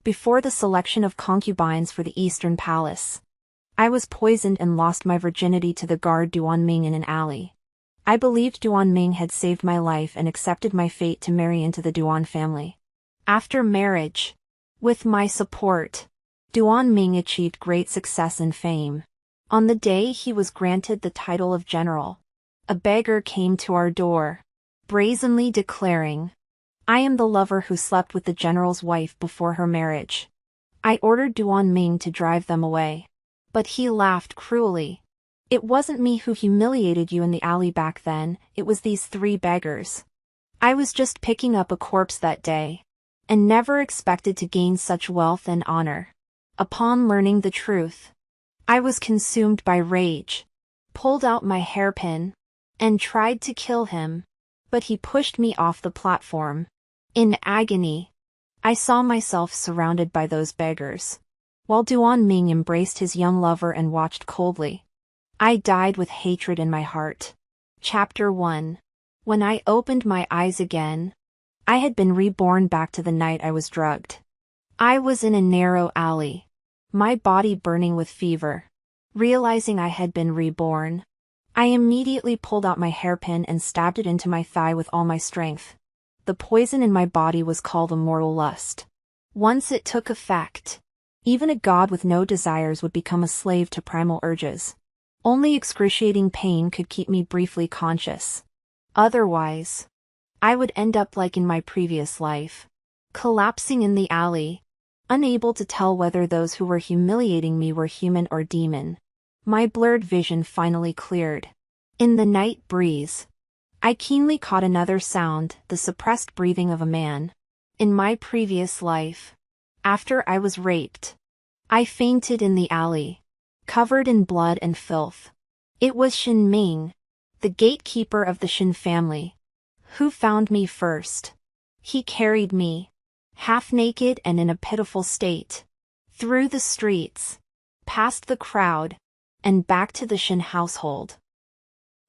before the selection of concubines for the Eastern Palace. I was poisoned and lost my virginity to the guard Duanming in an alley. I believed Duanming had saved my life and accepted my fate to marry into the Duan family. After marriage, with my support, Duanming achieved great success and fame. On the day he was granted the title of general, a beggar came to our door, brazenly declaring, "I am the lover who slept with the general's wife before her marriage." I ordered Duanming to drive them away. But he laughed cruelly. "It wasn't me who humiliated you in the alley back then, it was these 3 beggars. I was just picking up a corpse that day, and never expected to gain such wealth and honor." Upon learning the truth, I was consumed by rage, pulled out my hairpin, and tried to kill him, but he pushed me off the platform. In agony, I saw myself surrounded by those beggars, while Duanming embraced his young lover and watched coldly. I died with hatred in my heart. Chapter 1. When I opened my eyes again, I had been reborn back to the night I was drugged. I was in a narrow alley, my body burning with fever. Realizing I had been reborn, I immediately pulled out my hairpin and stabbed it into my thigh with all my strength. The poison in my body was called immortal lust. Once it took effect, even a god with no desires would become a slave to primal urges. Only excruciating pain could keep me briefly conscious. Otherwise, I would end up like in my previous life, collapsing in the alley, unable to tell whether those who were humiliating me were human or demon. My blurred vision finally cleared. In the night breeze, I keenly caught another sound, the suppressed breathing of a man. In my previous life, after I was raped, I fainted in the alley, covered in blood and filth. It was Shin Ming, the gatekeeper of the Shin family, who found me first. He carried me, half naked and in a pitiful state, through the streets, past the crowd, and back to the Shin household.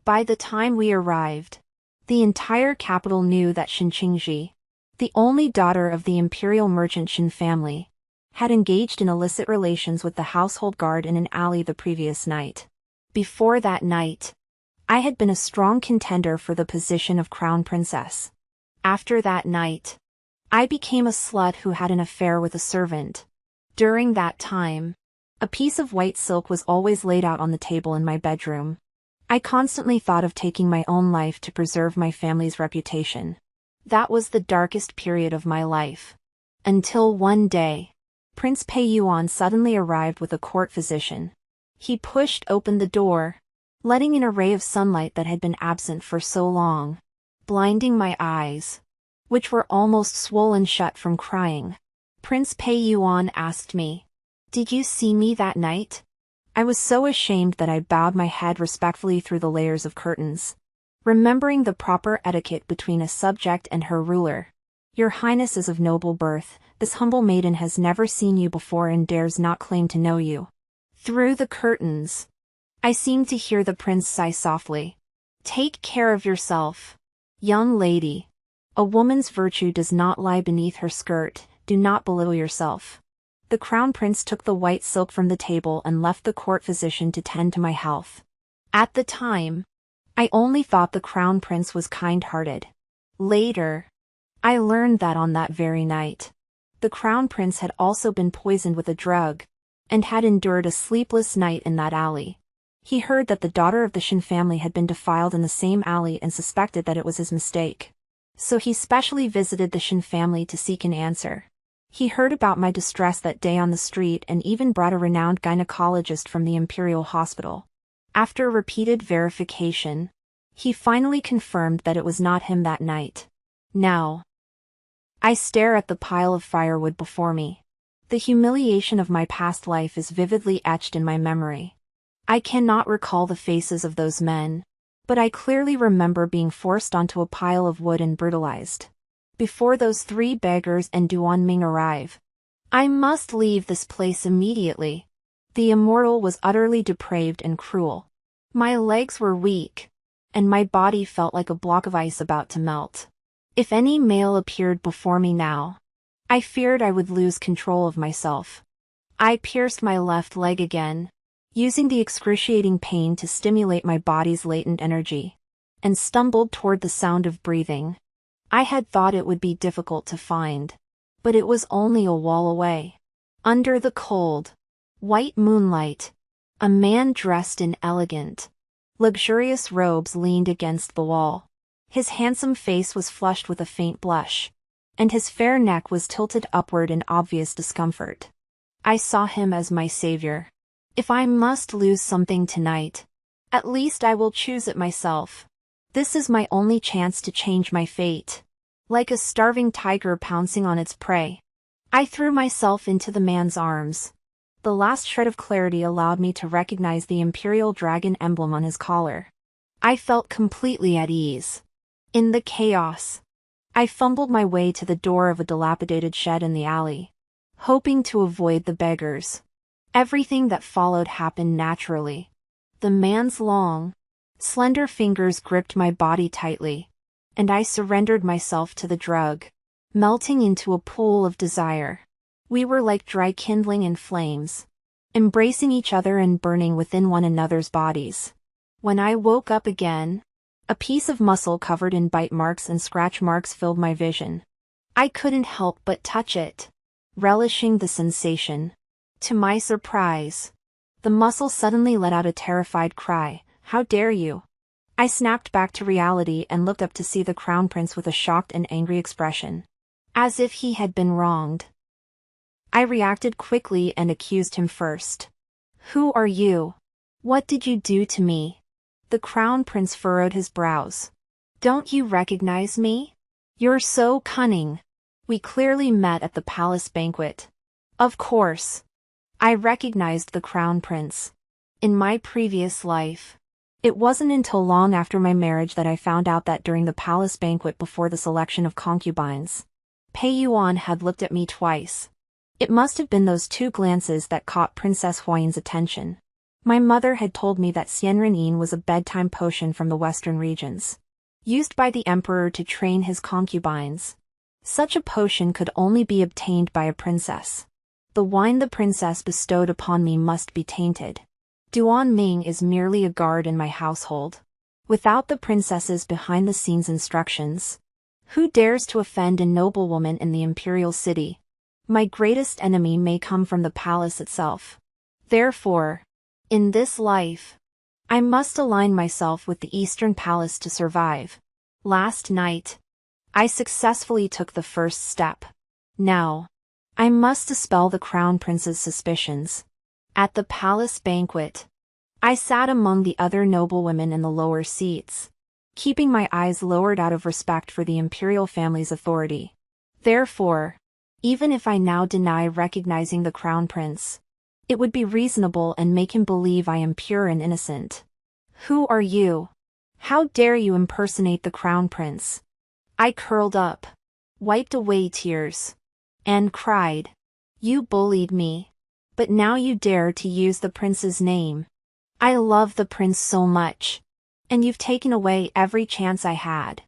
By the time we arrived, the entire capital knew that Shin Qingji, the only daughter of the imperial merchant Shin family, had engaged in illicit relations with the household guard in an alley the previous night. Before that night, I had been a strong contender for the position of crown princess. After that night, I became a slut who had an affair with a servant. During that time, a piece of white silk was always laid out on the table in my bedroom. I constantly thought of taking my own life to preserve my family's reputation. That was the darkest period of my life. Until one day, Prince Pei Yuan suddenly arrived with a court physician. He pushed open the door, letting in a ray of sunlight that had been absent for so long, blinding my eyes, which were almost swollen shut from crying. Prince Pei Yuan asked me, "Did you see me that night?" I was so ashamed that I bowed my head respectfully through the layers of curtains, remembering the proper etiquette between a subject and her ruler. "Your Highness is of noble birth, this humble maiden has never seen you before and dares not claim to know you." Through the curtains, I seemed to hear the prince sigh softly. "Take care of yourself, young lady. A woman's virtue does not lie beneath her skirt, do not belittle yourself." The crown prince took the white silk from the table and left the court physician to tend to my health. At the time, I only thought the crown prince was kind-hearted. Later, I learned that on that very night, the crown prince had also been poisoned with a drug, and had endured a sleepless night in that alley. He heard that the daughter of the Shin family had been defiled in the same alley and suspected that it was his mistake. So he specially visited the Shin family to seek an answer. He heard about my distress that day on the street and even brought a renowned gynecologist from the Imperial Hospital. After repeated verification, he finally confirmed that it was not him that night. Now, I stare at the pile of firewood before me. The humiliation of my past life is vividly etched in my memory. I cannot recall the faces of those men, but I clearly remember being forced onto a pile of wood and brutalized. Before those 3 beggars and Duanming arrive, I must leave this place immediately. The immortal was utterly depraved and cruel. My legs were weak, and my body felt like a block of ice about to melt. If any male appeared before me now, I feared I would lose control of myself. I pierced my left leg again, using the excruciating pain to stimulate my body's latent energy, and stumbled toward the sound of breathing. I had thought it would be difficult to find, but it was only a wall away. Under the cold, white moonlight, a man dressed in elegant, luxurious robes leaned against the wall. His handsome face was flushed with a faint blush, and his fair neck was tilted upward in obvious discomfort. I saw him as my savior. If I must lose something tonight, at least I will choose it myself. This is my only chance to change my fate. Like a starving tiger pouncing on its prey, I threw myself into the man's arms. The last shred of clarity allowed me to recognize the Imperial dragon emblem on his collar. I felt completely at ease. In the chaos, I fumbled my way to the door of a dilapidated shed in the alley, hoping to avoid the beggars. Everything that followed happened naturally. The man's long, slender fingers gripped my body tightly, and I surrendered myself to the drug, melting into a pool of desire. We were like dry kindling in flames, embracing each other and burning within one another's bodies. When I woke up again, a piece of muscle covered in bite marks and scratch marks filled my vision. I couldn't help but touch it, relishing the sensation. To my surprise, the muscle suddenly let out a terrified cry. "How dare you!" I snapped back to reality and looked up to see the Crown Prince with a shocked and angry expression, as if he had been wronged. I reacted quickly and accused him first. "Who are you? What did you do to me?" The Crown Prince furrowed his brows. "Don't you recognize me? You're so cunning. We clearly met at the palace banquet." Of course. I recognized the Crown Prince. In my previous life. It wasn't until long after my marriage that I found out that during the palace banquet before the selection of concubines, Pei Yuan had looked at me twice. It must have been those two glances that caught Princess Huayin's attention. My mother had told me that Xianren was a bedtime potion from the western regions, used by the emperor to train his concubines. Such a potion could only be obtained by a princess. The wine the princess bestowed upon me must be tainted. Duanming is merely a guard in my household, without the princess's behind-the-scenes instructions. Who dares to offend a noblewoman in the imperial city? My greatest enemy may come from the palace itself. Therefore, in this life, I must align myself with the Eastern Palace to survive. Last night, I successfully took the first step. Now, I must dispel the Crown Prince's suspicions. At the palace banquet, I sat among the other noblewomen in the lower seats, keeping my eyes lowered out of respect for the imperial family's authority. Therefore, even if I now deny recognizing the Crown Prince, it would be reasonable and make him believe I am pure and innocent. "Who are you? How dare you impersonate the Crown Prince?" I curled up, wiped away tears, and cried. "You bullied me. But now you dare to use the prince's name. I love the prince so much. And you've taken away every chance I had."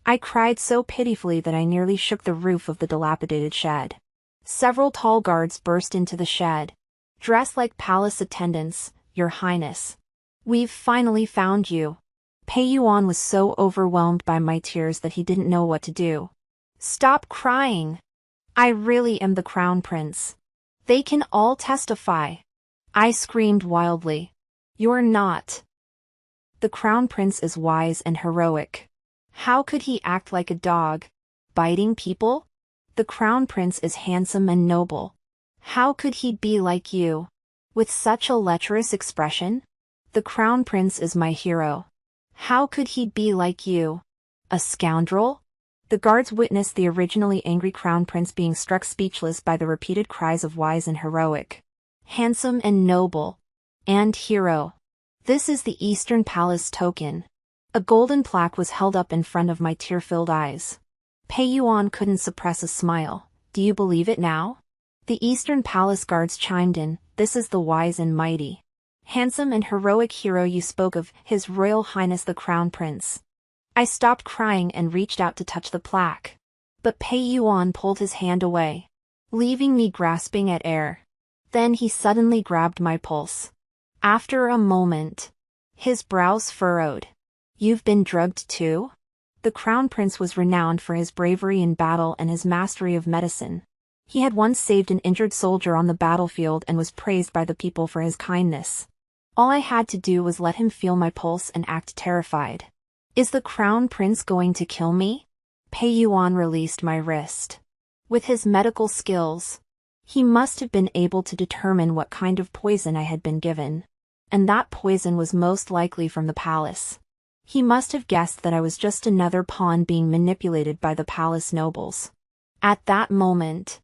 I cried so pitifully that I nearly shook the roof of the dilapidated shed. Several tall guards burst into the shed, dressed like palace attendants. "Your Highness, we've finally found you." Pei Yuan was so overwhelmed by my tears that he didn't know what to do. "Stop crying. I really am the Crown Prince. They can all testify." I screamed wildly. "You're not. The Crown Prince is wise and heroic. How could he act like a dog, biting people? The Crown Prince is handsome and noble. How could he be like you, with such a lecherous expression? The Crown Prince is my hero. How could he be like you, a scoundrel?" The guards witnessed the originally angry Crown Prince being struck speechless by the repeated cries of wise and heroic, handsome and noble, and hero. This is the Eastern Palace token. A golden plaque was held up in front of my tear-filled eyes. Pei Yuan couldn't suppress a smile. "Do you believe it now?" The Eastern Palace guards chimed in. "This is the wise and mighty, handsome and heroic hero you spoke of, His Royal Highness the Crown Prince." I stopped crying and reached out to touch the plaque. But Pei Yuan pulled his hand away. leaving me grasping at air. Then he suddenly grabbed my pulse. After a moment, his brows furrowed. "You've been drugged too?" The Crown Prince was renowned for his bravery in battle and his mastery of medicine. He had once saved an injured soldier on the battlefield and was praised by the people for his kindness. All I had to do was let him feel my pulse and act terrified. "Is the Crown Prince going to kill me?" Pei Yuan released my wrist. With his medical skills, he must have been able to determine what kind of poison I had been given. And that poison was most likely from the palace. He must have guessed that I was just another pawn being manipulated by the palace nobles. At that moment,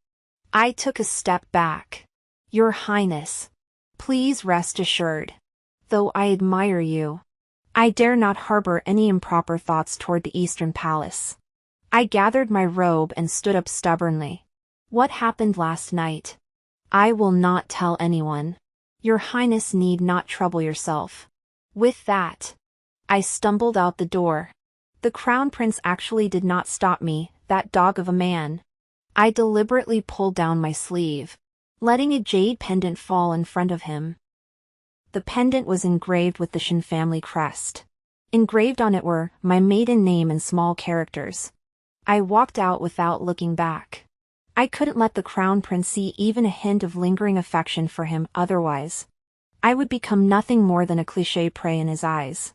I took a step back. "Your Highness, please rest assured. Though I admire you, I dare not harbor any improper thoughts toward the Eastern Palace." I gathered my robe and stood up stubbornly. "What happened last night? I will not tell anyone. Your Highness need not trouble yourself." With that, I stumbled out the door. The Crown Prince actually did not stop me, that dog of a man. I deliberately pulled down my sleeve, letting a jade pendant fall in front of him. The pendant was engraved with the Shen family crest. Engraved on it were my maiden name in small characters. I walked out without looking back. I couldn't let the Crown Prince see even a hint of lingering affection for him, otherwise I would become nothing more than a cliché prey in his eyes.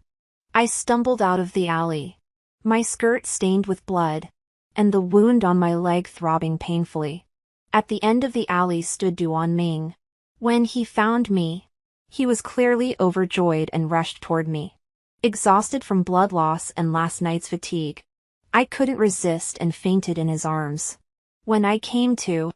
I stumbled out of the alley, my skirt stained with blood, and the wound on my leg throbbing painfully. At the end of the alley stood Duan Ming. When he found me, he was clearly overjoyed and rushed toward me. Exhausted from blood loss and last night's fatigue, I couldn't resist and fainted in his arms. When I came to,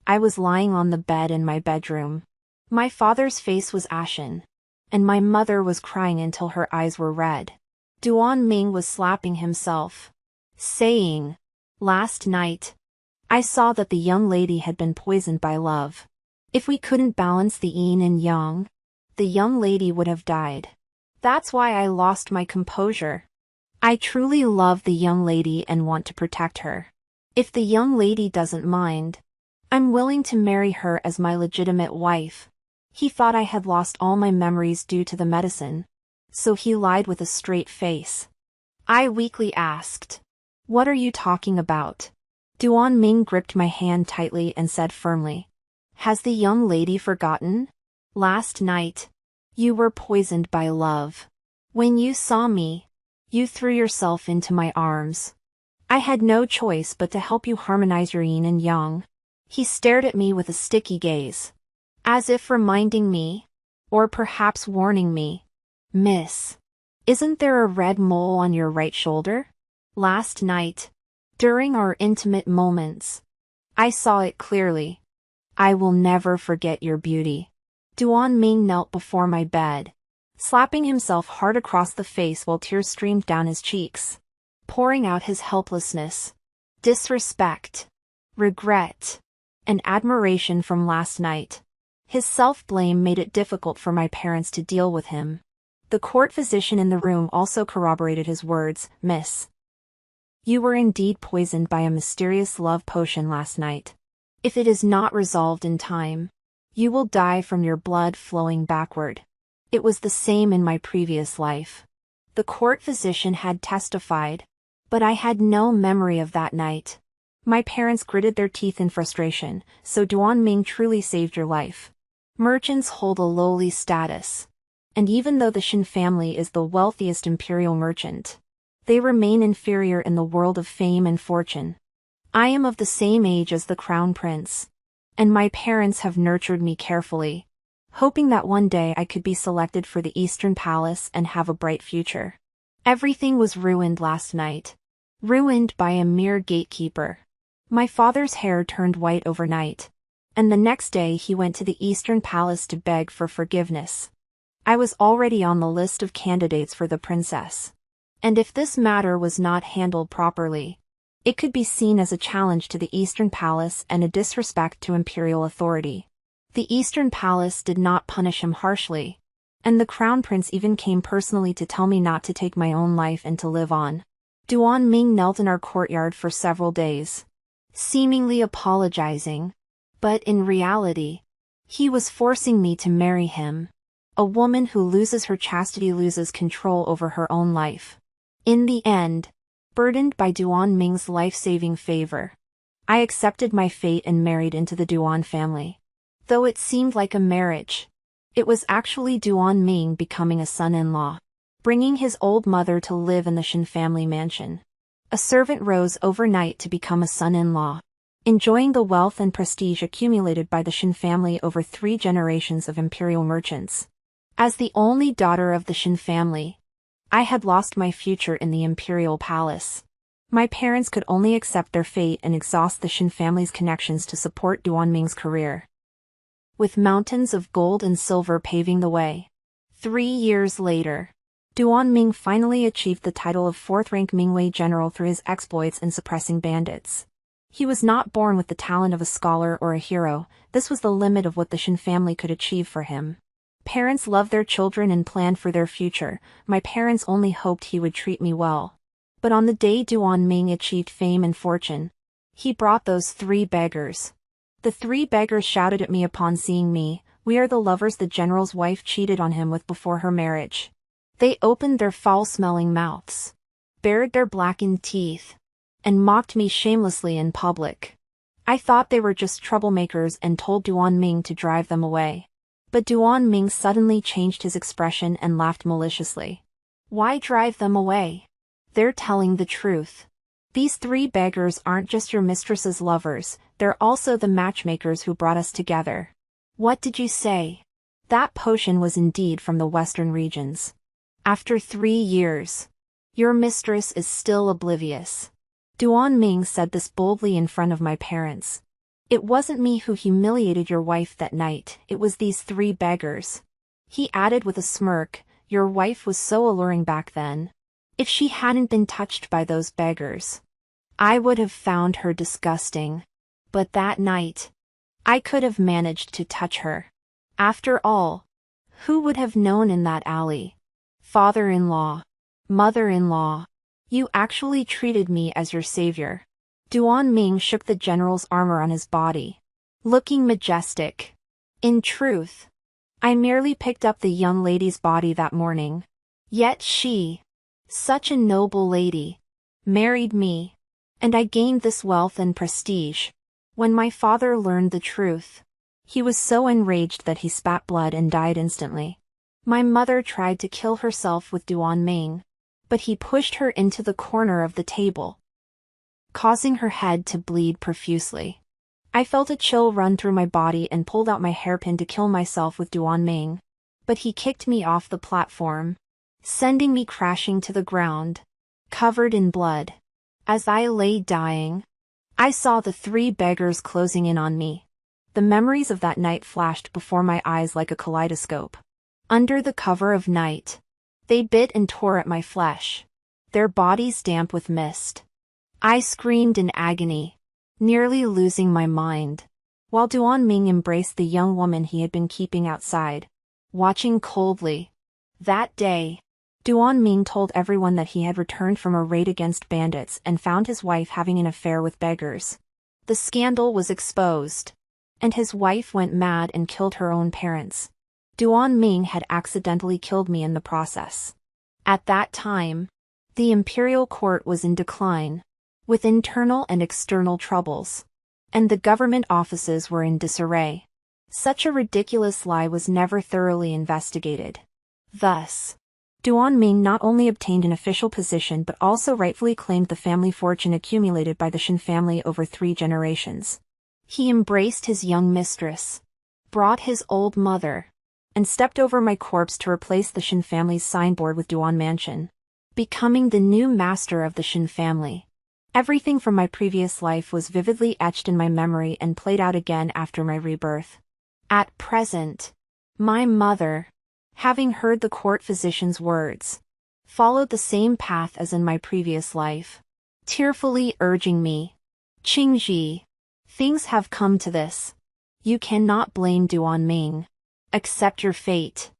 I was lying on the bed in my bedroom. My father's face was ashen, and my mother was crying until her eyes were red. Duan Ming was slapping himself, saying, "Last night, I saw that the young lady had been poisoned by love. If we couldn't balance the yin and yang, the young lady would have died. That's why I lost my composure. I truly love the young lady and want to protect her. If the young lady doesn't mind, I'm willing to marry her as my legitimate wife." He thought I had lost all my memories due to the medicine, so he lied with a straight face. I weakly asked, "What are you talking about?" Duan Ming gripped my hand tightly and said firmly, "Has the young lady forgotten? Last night, you were poisoned by love. When you saw me, you threw yourself into my arms. I had no choice but to help you harmonize your yin and yang." He stared at me with a sticky gaze, as if reminding me, or perhaps warning me, "Miss, isn't there a red mole on your right shoulder? Last night, during our intimate moments, I saw it clearly. I will never forget your beauty." Duan Ming knelt before my bed, slapping himself hard across the face while tears streamed down his cheeks, pouring out his helplessness, disrespect, regret, and admiration from last night. His self-blame made it difficult for my parents to deal with him. The court physician in the room also corroborated his words, "Miss, you were indeed poisoned by a mysterious love potion last night. If it is not resolved in time, you will die from your blood flowing backward. It was the same in my previous life." The court physician had testified, but I had no memory of that night. My parents gritted their teeth in frustration, "So Duan Ming truly saved your life." Merchants hold a lowly status, and even though the Shen family is the wealthiest imperial merchant, they remain inferior in the world of fame and fortune. I am of the same age as the Crown Prince, and my parents have nurtured me carefully, hoping that one day I could be selected for the Eastern Palace and have a bright future. Everything was ruined last night. Ruined by a mere gatekeeper. My father's hair turned white overnight, and the next day he went to the Eastern Palace to beg for forgiveness. I was already on the list of candidates for the princess. And if this matter was not handled properly, it could be seen as a challenge to the Eastern Palace and a disrespect to imperial authority. The Eastern Palace did not punish him harshly, and the Crown Prince even came personally to tell me not to take my own life and to live on. Duan Ming knelt in our courtyard for several days, seemingly apologizing, But in reality, he was forcing me to marry him. A woman who loses her chastity loses control over her own life. In the end, burdened by Duan Ming's life-saving favor, I accepted my fate and married into the Duan family. Though it seemed like a marriage, it was actually Duan Ming becoming a son-in-law, bringing his old mother to live in the Shen family mansion. A servant rose overnight to become a son-in-law, enjoying the wealth and prestige accumulated by the Shen family over 3 generations of imperial merchants. As the only daughter of the Shen family, I had lost my future in the imperial palace. My parents could only accept their fate and exhaust the Shen family's connections to support Duan Ming's career. With mountains of gold and silver paving the way. 3 years later, Duan Ming finally achieved the title of 4th-rank Mingwei general through his exploits in suppressing bandits. He was not born with the talent of a scholar or a hero. This was the limit of what the Shen family could achieve for him. Parents love their children and plan for their future. My parents only hoped he would treat me well. But on the day Duan Ming achieved fame and fortune, he brought those 3 beggars. The 3 beggars shouted at me upon seeing me, "We are the lovers the general's wife cheated on him with before her marriage." They opened their foul-smelling mouths, bared their blackened teeth, and mocked me shamelessly in public. I thought they were just troublemakers and told Duan Ming to drive them away. But Duan Ming suddenly changed his expression and laughed maliciously. "Why drive them away? They're telling the truth. These 3 beggars aren't just your mistress's lovers, they're also the matchmakers who brought us together." "What did you say?" That potion was indeed from the western regions. "After 3 years, your mistress is still oblivious." Duan Ming said this boldly in front of my parents. "It wasn't me who humiliated your wife that night, it was these 3 beggars." He added with a smirk, "Your wife was so alluring back then. If she hadn't been touched by those beggars, I would have found her disgusting. But that night, I could have managed to touch her. After all, who would have known in that alley? Father-in-law, mother-in-law, you actually treated me as your savior." Duan Ming shook the general's armor on his body, looking majestic. "In truth, I merely picked up the young lady's body that morning. Yet she, such a noble lady, married me, and I gained this wealth and prestige." When my father learned the truth, he was so enraged that he spat blood and died instantly. My mother tried to kill herself with Duan Ming, but he pushed her into the corner of the table, causing her head to bleed profusely. I felt a chill run through my body and pulled out my hairpin to kill myself with Duan Ming. But he kicked me off the platform, sending me crashing to the ground, covered in blood. As I lay dying, I saw the 3 beggars closing in on me. The memories of that night flashed before my eyes like a kaleidoscope. Under the cover of night, they bit and tore at my flesh, their bodies damp with mist. I screamed in agony, nearly losing my mind, while Duan Ming embraced the young woman he had been keeping outside, watching coldly. That day, Duan Ming told everyone that he had returned from a raid against bandits and found his wife having an affair with beggars. The scandal was exposed, and his wife went mad and killed her own parents. Duan Ming had accidentally killed me in the process. At that time, the imperial court was in decline, with internal and external troubles, and the government offices were in disarray. Such a ridiculous lie was never thoroughly investigated. Thus, Duan Ming not only obtained an official position but also rightfully claimed the family fortune accumulated by the Shen family over 3 generations. He embraced his young mistress, brought his old mother, and stepped over my corpse to replace the Shen family's signboard with Duan Mansion, becoming the new master of the Shen family. Everything from my previous life was vividly etched in my memory and played out again after my rebirth. At present, my mother, having heard the court physician's words, followed the same path as in my previous life, tearfully urging me, "Qingji, things have come to this. You cannot blame Duan Ming. Accept your fate.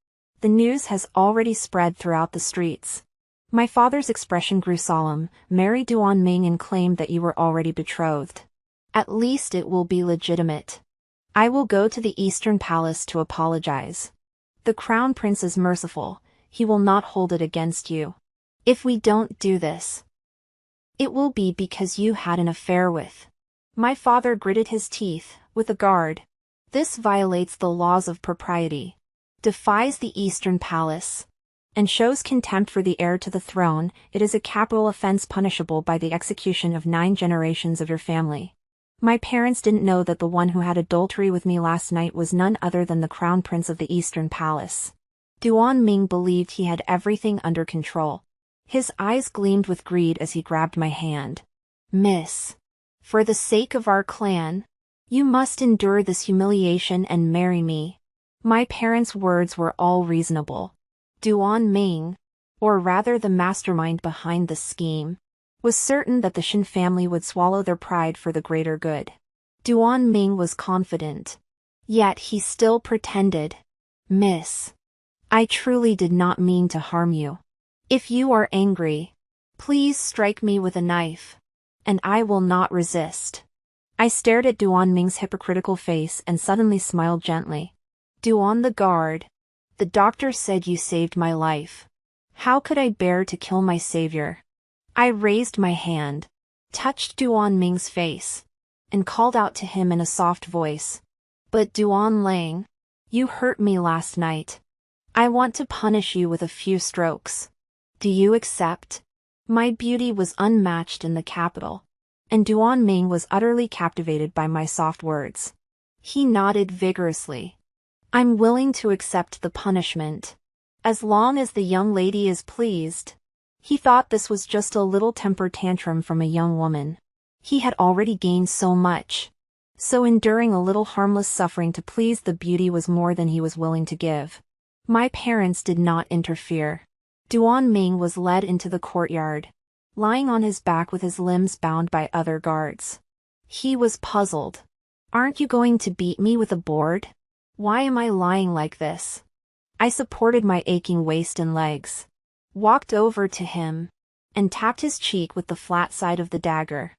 The news has already spread throughout the streets." My father's expression grew solemn. "Marry Duan Ming and claim that you were already betrothed. At least it will be legitimate." I will go to the Eastern Palace to apologize. The Crown Prince is merciful, he will not hold it against you. If we don't do this, it will be because you had an affair with. My father gritted his teeth, with a guard. This violates the laws of propriety, defies the Eastern Palace, and shows contempt for the heir to the throne. It is a capital offense punishable by the execution of 9 generations of your family. My parents didn't know that the one who had adultery with me last night was none other than the Crown Prince of the Eastern Palace. Duan Ming believed he had everything under control. His eyes gleamed with greed as he grabbed my hand. Miss, for the sake of our clan, you must endure this humiliation and marry me. My parents' words were all reasonable. Duan Ming, or rather the mastermind behind the scheme, was certain that the Shin family would swallow their pride for the greater good. Duan Ming was confident. Yet he still pretended. Miss, I truly did not mean to harm you. If you are angry, please strike me with a knife, and I will not resist. I stared at Duan Ming's hypocritical face and suddenly smiled gently. Duan the guard, the doctor said you saved my life. How could I bear to kill my savior? I raised my hand, touched Duan Ming's face, and called out to him in a soft voice. But Duan Lang, you hurt me last night. I want to punish you with a few strokes. Do you accept? My beauty was unmatched in the capital, and Duan Ming was utterly captivated by my soft words. He nodded vigorously. I'm willing to accept the punishment, as long as the young lady is pleased. He thought this was just a little temper tantrum from a young woman. He had already gained so much, so enduring a little harmless suffering to please the beauty was more than he was willing to give. My parents did not interfere. Duan Ming was led into the courtyard, lying on his back with his limbs bound by other guards. He was puzzled. Aren't you going to beat me with a board? Why am I lying like this? I supported my aching waist and legs, walked over to him, and tapped his cheek with the flat side of the dagger.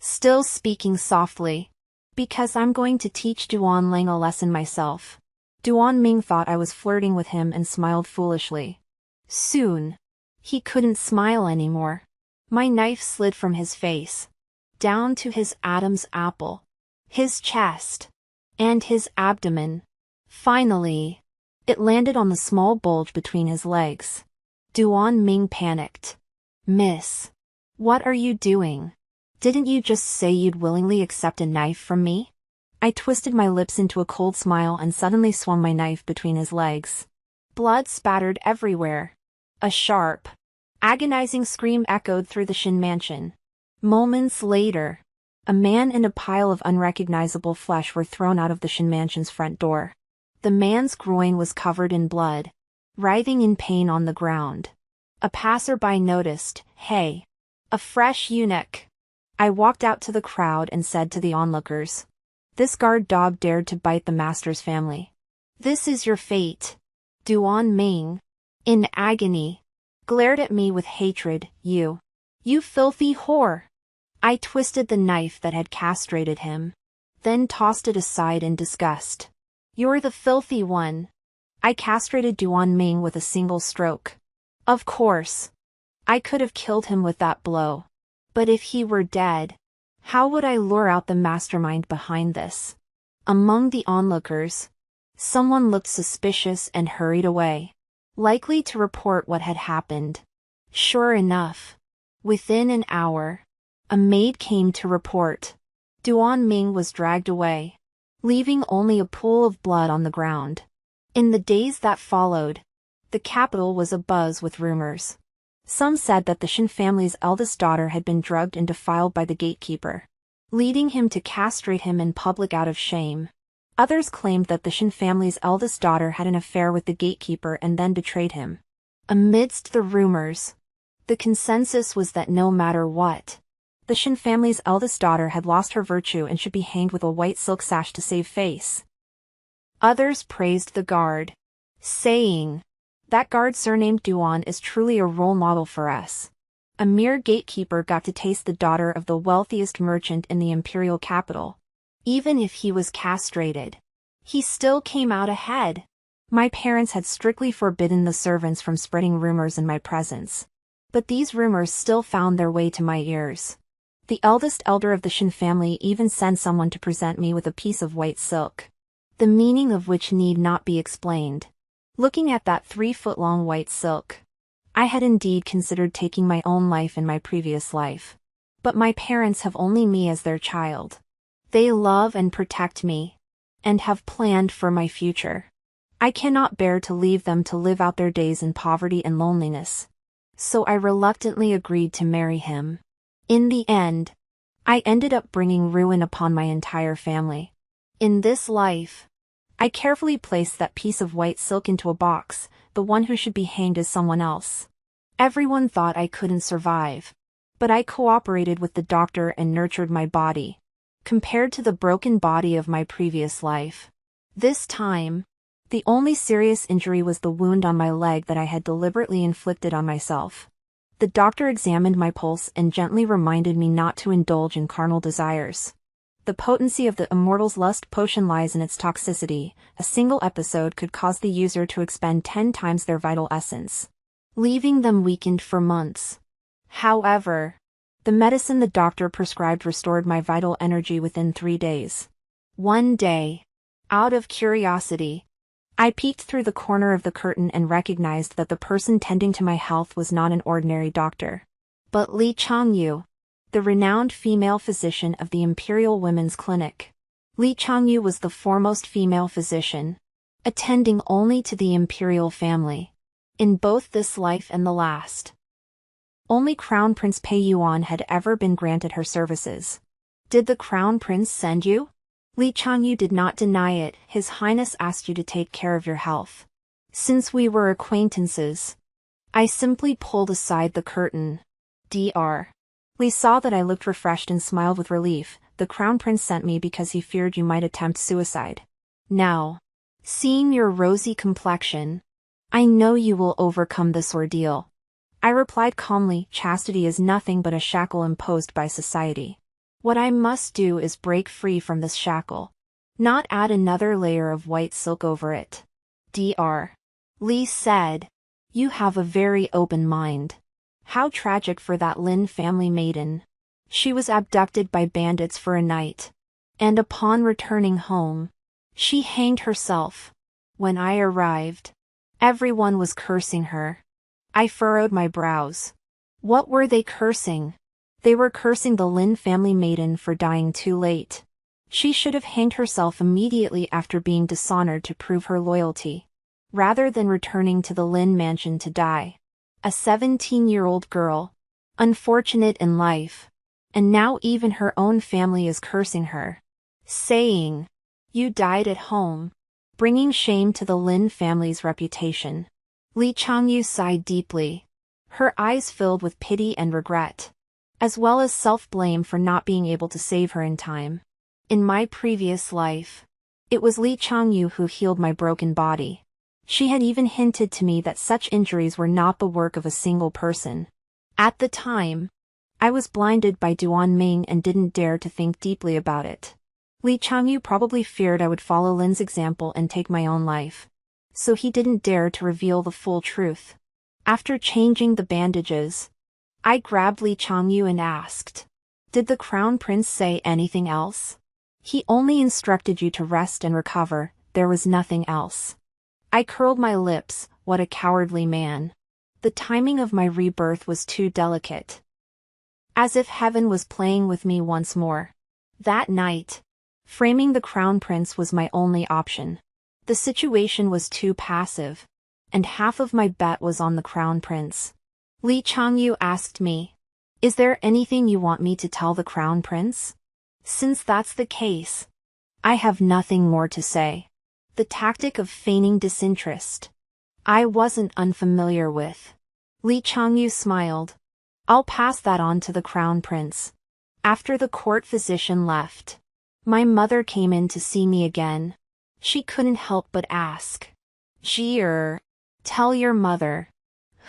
Still speaking softly, because I'm going to teach Duan Lang a lesson myself. Duan Ming thought I was flirting with him and smiled foolishly. Soon, he couldn't smile anymore. My knife slid from his face, down to his Adam's apple, his chest, and his abdomen. Finally, it landed on the small bulge between his legs. Duan Ming panicked. Miss, what are you doing? Didn't you just say you'd willingly accept a knife from me? I twisted my lips into a cold smile and suddenly swung my knife between his legs. Blood spattered everywhere. A sharp, agonizing scream echoed through the Shin mansion. Moments later, a man and a pile of unrecognizable flesh were thrown out of the Shin mansion's front door. The man's groin was covered in blood, writhing in pain on the ground. A passerby noticed, "Hey, a fresh eunuch." I walked out to the crowd and said to the onlookers, "This guard dog dared to bite the master's family. This is your fate." Duan Ming, in agony, glared at me with hatred. You filthy whore." I twisted the knife that had castrated him, then tossed it aside in disgust. "You're the filthy one." I castrated Duan Ming with a single stroke. Of course, I could have killed him with that blow. But if he were dead, how would I lure out the mastermind behind this? Among the onlookers, someone looked suspicious and hurried away, likely to report what had happened. Sure enough, within an hour, a maid came to report. Duan Ming was dragged away, leaving only a pool of blood on the ground. In the days that followed, the capital was abuzz with rumors. Some said that the Shin family's eldest daughter had been drugged and defiled by the gatekeeper, leading him to castrate him in public out of shame. Others claimed that the Shin family's eldest daughter had an affair with the gatekeeper and then betrayed him. Amidst the rumors, the consensus was that no matter what, the Shin family's eldest daughter had lost her virtue and should be hanged with a white silk sash to save face. Others praised the guard, saying, "That guard surnamed Duan is truly a role model for us. A mere gatekeeper got to taste the daughter of the wealthiest merchant in the imperial capital." Even if he was castrated, he still came out ahead. My parents had strictly forbidden the servants from spreading rumors in my presence. But these rumors still found their way to my ears. The eldest elder of the Shin family even sent someone to present me with a piece of white silk, the meaning of which need not be explained. Looking at that 3-foot-long white silk, I had indeed considered taking my own life in my previous life. But my parents have only me as their child. They love and protect me, and have planned for my future. I cannot bear to leave them to live out their days in poverty and loneliness. So I reluctantly agreed to marry him. In the end, I ended up bringing ruin upon my entire family. In this life, I carefully placed that piece of white silk into a box. The one who should be hanged is someone else. Everyone thought I couldn't survive. But I cooperated with the doctor and nurtured my body, compared to the broken body of my previous life. This time, the only serious injury was the wound on my leg that I had deliberately inflicted on myself. The doctor examined my pulse and gently reminded me not to indulge in carnal desires. The potency of the Immortal's Lust potion lies in its toxicity. A single episode could cause the user to expend 10 times their vital essence, leaving them weakened for months. However, the medicine the doctor prescribed restored my vital energy within 3 days. One day, out of curiosity, I peeked through the corner of the curtain and recognized that the person tending to my health was not an ordinary doctor, but Li Changyu, the renowned female physician of the Imperial Women's Clinic. Li Changyu was the foremost female physician, attending only to the imperial family, in both this life and the last. Only Crown Prince Pei Yuan had ever been granted her services. Did the Crown Prince send you? Li Changyu did not deny it. His Highness asked you to take care of your health. Since we were acquaintances, I simply pulled aside the curtain. Dr. Li saw that I looked refreshed and smiled with relief. The Crown Prince sent me because he feared you might attempt suicide. Now, seeing your rosy complexion, I know you will overcome this ordeal. I replied calmly, chastity is nothing but a shackle imposed by society. What I must do is break free from this shackle, not add another layer of white silk over it. Dr. Li said, you have a very open mind. How tragic for that Lin family maiden. She was abducted by bandits for a night, and upon returning home, she hanged herself. When I arrived, everyone was cursing her. I furrowed my brows. What were they cursing? They were cursing the Lin family maiden for dying too late. She should have hanged herself immediately after being dishonored to prove her loyalty, rather than returning to the Lin mansion to die. A 17-year-old girl, unfortunate in life, and now even her own family is cursing her, saying, you died at home, bringing shame to the Lin family's reputation. Li Changyu sighed deeply. Her eyes filled with pity and regret, as well as self-blame for not being able to save her in time. In my previous life, it was Li Changyu who healed my broken body. She had even hinted to me that such injuries were not the work of a single person. At the time, I was blinded by Duan Ming and didn't dare to think deeply about it. Li Changyu probably feared I would follow Lin's example and take my own life, so he didn't dare to reveal the full truth. After changing the bandages, I grabbed Li Changyu and asked, did the Crown Prince say anything else? He only instructed you to rest and recover, there was nothing else. I curled my lips. What a cowardly man. The timing of my rebirth was too delicate. As if heaven was playing with me once more. That night, framing the Crown Prince was my only option. The situation was too passive, and half of my bet was on the Crown Prince. Li Changyu asked me, is there anything you want me to tell the Crown Prince? Since that's the case, I have nothing more to say. The tactic of feigning disinterest, I wasn't unfamiliar with. Li Changyu smiled. I'll pass that on to the Crown Prince. After the court physician left, my mother came in to see me again. She couldn't help but ask, tell your mother.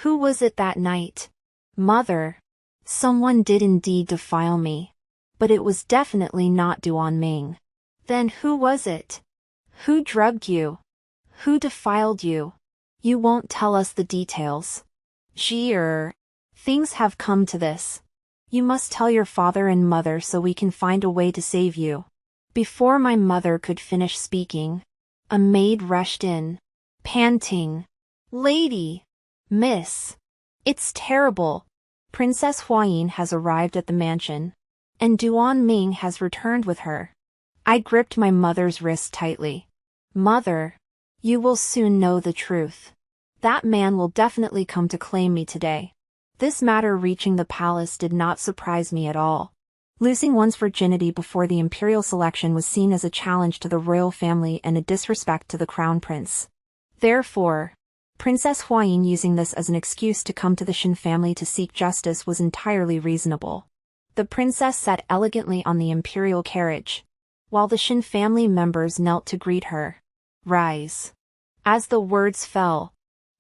Who was it that night? Mother, someone did indeed defile me. But it was definitely not Duan Ming. Then who was it? Who drugged you? Who defiled you? You won't tell us the details. Things have come to this. You must tell your father and mother so we can find a way to save you. Before my mother could finish speaking, a maid rushed in, panting. Lady! Miss! It's terrible. Princess Huayin has arrived at the mansion, and Duan Ming has returned with her. I gripped my mother's wrist tightly. Mother, you will soon know the truth. That man will definitely come to claim me today. This matter reaching the palace did not surprise me at all. Losing one's virginity before the imperial selection was seen as a challenge to the royal family and a disrespect to the crown prince. Therefore, Princess Huayin using this as an excuse to come to the Xin family to seek justice was entirely reasonable. The princess sat elegantly on the imperial carriage, while the Xin family members knelt to greet her. Rise. As the words fell,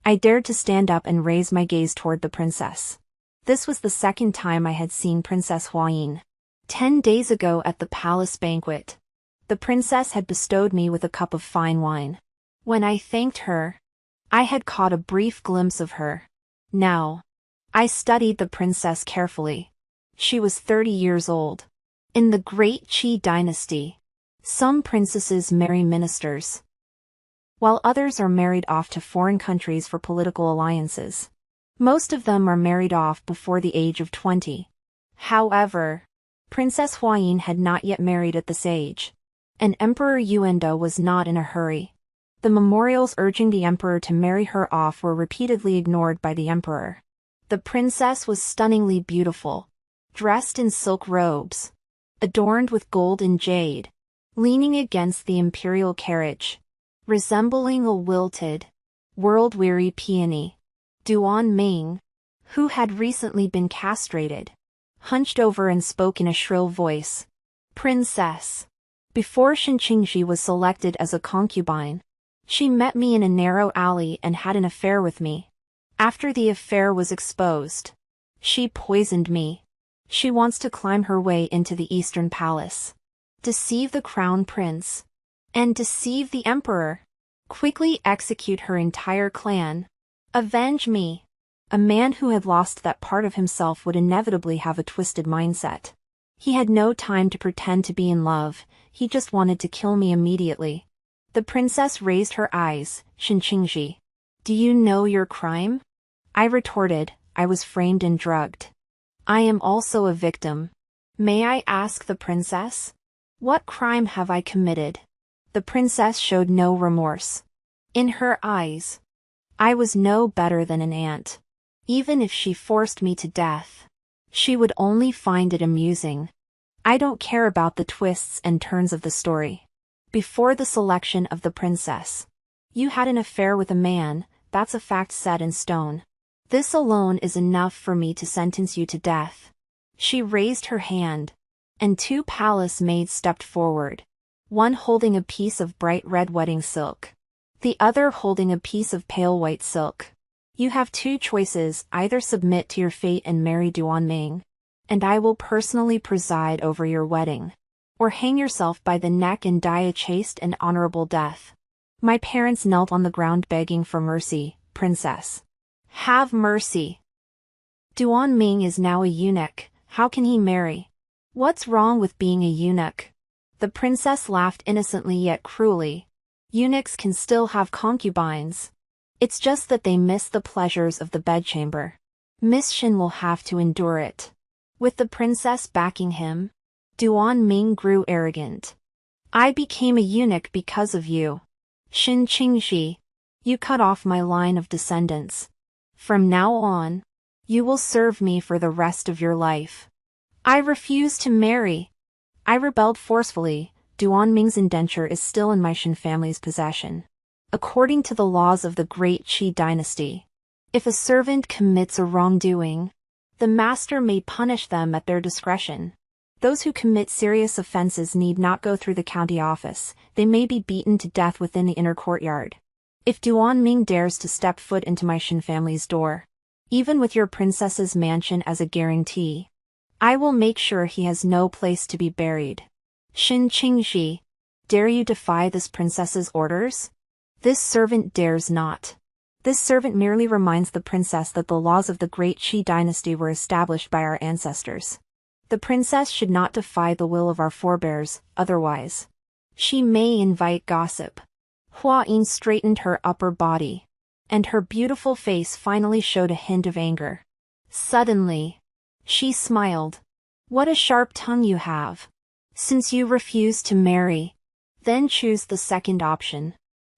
I dared to stand up and raise my gaze toward the princess. This was the second time I had seen Princess Huayin. 10 days ago at the palace banquet, the princess had bestowed me with a cup of fine wine. When I thanked her, I had caught a brief glimpse of her. Now, I studied the princess carefully. She was 30 years old. In the great Qi dynasty, some princesses marry ministers, while others are married off to foreign countries for political alliances. Most of them are married off before the age of 20. However, Princess Huayin had not yet married at this age, and Emperor Yuanda was not in a hurry. The memorials urging the emperor to marry her off were repeatedly ignored by the emperor. The princess was stunningly beautiful, dressed in silk robes, adorned with gold and jade, leaning against the imperial carriage, resembling a wilted, world-weary peony. Duan Ming, who had recently been castrated, hunched over and spoke in a shrill voice. Princess. Before Xianxia was selected as a concubine, she met me in a narrow alley and had an affair with me. After the affair was exposed, she poisoned me. She wants to climb her way into the Eastern Palace, deceive the crown prince, and deceive the emperor. Quickly execute her entire clan. Avenge me. A man who had lost that part of himself would inevitably have a twisted mindset. He had no time to pretend to be in love, he just wanted to kill me immediately. The princess raised her eyes. Xianxia, do you know your crime? I retorted, I was framed and drugged. I am also a victim. May I ask the princess? What crime have I committed? The princess showed no remorse. In her eyes, I was no better than an ant. Even if she forced me to death, she would only find it amusing. I don't care about the twists and turns of the story. Before the selection of the princess, you had an affair with a man, that's a fact set in stone. This alone is enough for me to sentence you to death. She raised her hand, and 2 palace maids stepped forward, one holding a piece of bright red wedding silk, the other holding a piece of pale white silk. You have 2 choices, either submit to your fate and marry Duan Ming, and I will personally preside over your wedding, or hang yourself by the neck and die a chaste and honorable death. My parents knelt on the ground begging for mercy. Princess, have mercy. Duan Ming is now a eunuch, how can he marry? What's wrong with being a eunuch? The princess laughed innocently yet cruelly. Eunuchs can still have concubines. It's just that they miss the pleasures of the bedchamber. Miss Xin will have to endure it. With the princess backing him, Duan Ming grew arrogant. I became a eunuch because of you. Xianxia, you cut off my line of descendants. From now on, you will serve me for the rest of your life. I refuse to marry. I rebelled forcefully. Duan Ming's indenture is still in my Xin family's possession. According to the laws of the great Qi dynasty, if a servant commits a wrongdoing, the master may punish them at their discretion. Those who commit serious offenses need not go through the county office, they may be beaten to death within the inner courtyard. If Duan Ming dares to step foot into my Xin family's door, even with your princess's mansion as a guarantee, I will make sure he has no place to be buried. Xianxia, Dare you defy this princess's orders? This servant dares not. This servant merely reminds the princess that the laws of the great Qi dynasty were established by our ancestors. The princess should not defy the will of our forebears, otherwise she may invite gossip. Hua Yin straightened her upper body, and her beautiful face finally showed a hint of anger. Suddenly, she smiled. What a sharp tongue you have. Since you refuse to marry, then choose the second option.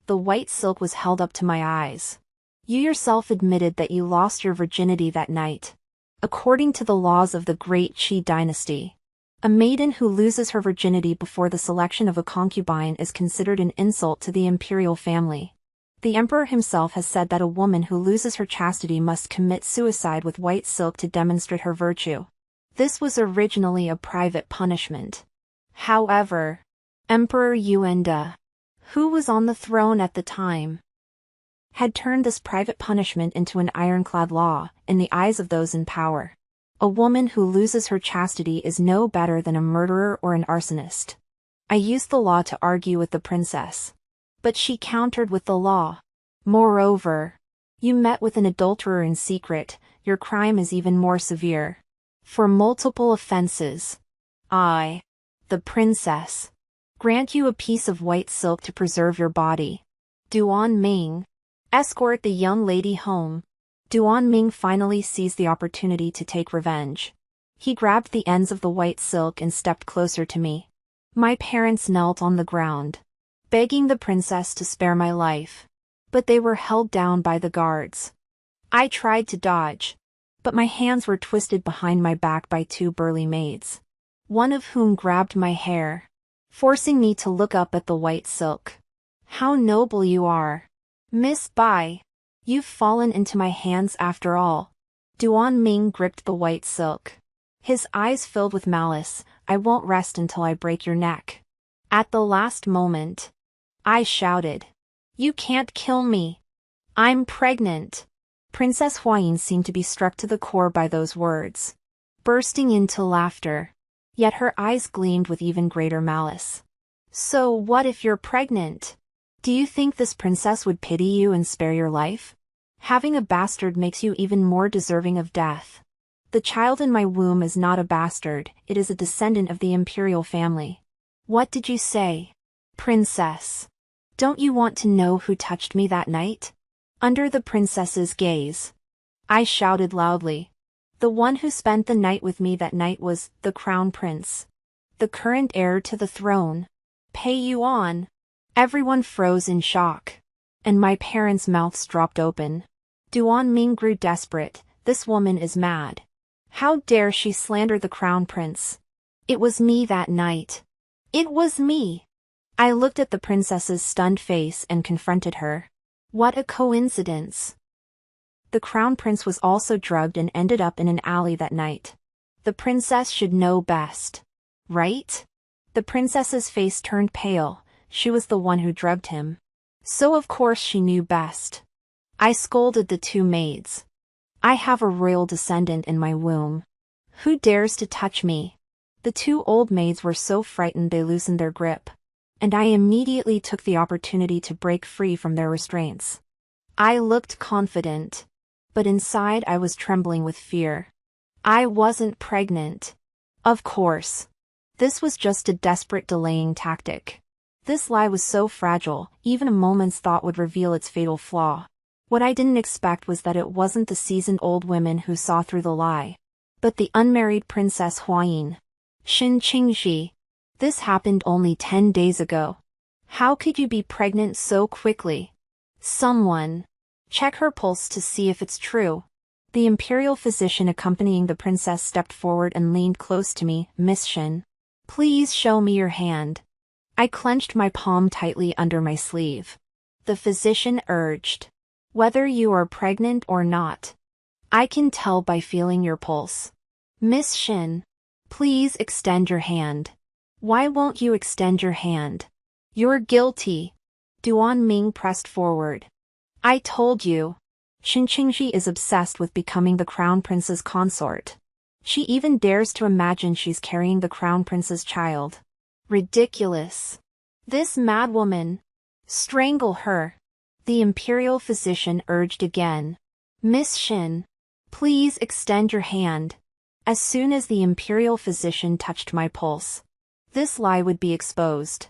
The white silk was held up to my eyes. You yourself admitted that you lost your virginity that night. According to the laws of the great Qi dynasty, a maiden who loses her virginity before the selection of a concubine is considered an insult to the imperial family. The emperor himself has said that a woman who loses her chastity must commit suicide with white silk to demonstrate her virtue. This was originally a private punishment. However, Emperor Yuanda, who was on the throne at the time, had turned this private punishment into an ironclad law in the eyes of those in power. A woman who loses her chastity is no better than a murderer or an arsonist. I used the law to argue with the princess, but she countered with the law. Moreover, you met with an adulterer in secret, your crime is even more severe. For multiple offenses, I, the princess, grant you a piece of white silk to preserve your body. Duan Ming, escort the young lady home. Duan Ming finally seized the opportunity to take revenge. He grabbed the ends of the white silk and stepped closer to me. My parents knelt on the ground, begging the princess to spare my life, but they were held down by the guards. I tried to dodge, but my hands were twisted behind my back by two burly maids, one of whom grabbed my hair, forcing me to look up at the white silk. How noble you are, Miss Bai. You've fallen into my hands after all. Duan Ming gripped the white silk, his eyes filled with malice. I won't rest until I break your neck. At the last moment, I shouted, you can't kill me. I'm pregnant. Princess Huayin seemed to be struck to the core by those words, bursting into laughter. Yet her eyes gleamed with even greater malice. So what if you're pregnant? Do you think this princess would pity you and spare your life? Having a bastard makes you even more deserving of death. The child in my womb is not a bastard, it is a descendant of the imperial family. What did you say, princess? Don't you want to know who touched me that night? Under the princess's gaze, I shouted loudly. The one who spent the night with me that night was the crown prince, the current heir to the throne. Pei Yuan. Everyone froze in shock, and my parents' mouths dropped open. Duan Ming grew desperate. This woman is mad. How dare she slander the crown prince? It was me that night. It was me. I looked at the princess's stunned face and confronted her. What a coincidence. The crown prince was also drugged and ended up in an alley that night. The princess should know best, right? The princess's face turned pale. She was the one who drugged him. So of course she knew best. I scolded the two maids. I have a royal descendant in my womb. Who dares to touch me? The two old maids were so frightened they loosened their grip, and I immediately took the opportunity to break free from their restraints. I looked confident, but inside I was trembling with fear. I wasn't pregnant. Of course. This was just a desperate delaying tactic. This lie was so fragile, even a moment's thought would reveal its fatal flaw. What I didn't expect was that it wasn't the seasoned old women who saw through the lie, but the unmarried Princess Huayin. Xin Qingxi. This happened only 10 days ago. How could you be pregnant so quickly? Someone. Check her pulse to see if it's true. The imperial physician accompanying the princess stepped forward and leaned close to me. Miss Xin, please show me your hand. I clenched my palm tightly under my sleeve. The physician urged. Whether you are pregnant or not, I can tell by feeling your pulse. Miss Xin, please extend your hand. Why won't you extend your hand? You're guilty. Duan Ming pressed forward. I told you. Xin Qingxi is obsessed with becoming the crown prince's consort. She even dares to imagine she's carrying the crown prince's child. Ridiculous. This madwoman! Strangle her! The imperial physician urged again. Miss Xin, please extend your hand. As soon as the imperial physician touched my pulse, this lie would be exposed.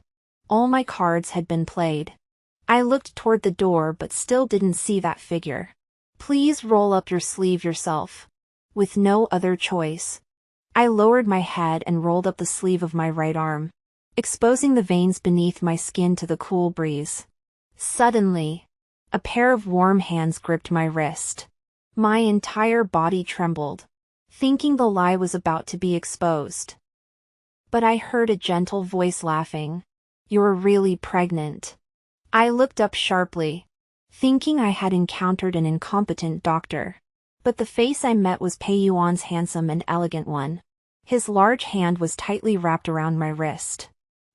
All my cards had been played. I looked toward the door but still didn't see that figure. Please roll up your sleeve yourself. With no other choice, I lowered my head and rolled up the sleeve of my right arm, exposing the veins beneath my skin to the cool breeze. Suddenly, a pair of warm hands gripped my wrist. My entire body trembled, thinking the lie was about to be exposed. But I heard a gentle voice laughing. You're really pregnant. I looked up sharply, thinking I had encountered an incompetent doctor. But the face I met was Pei Yuan's handsome and elegant one. His large hand was tightly wrapped around my wrist.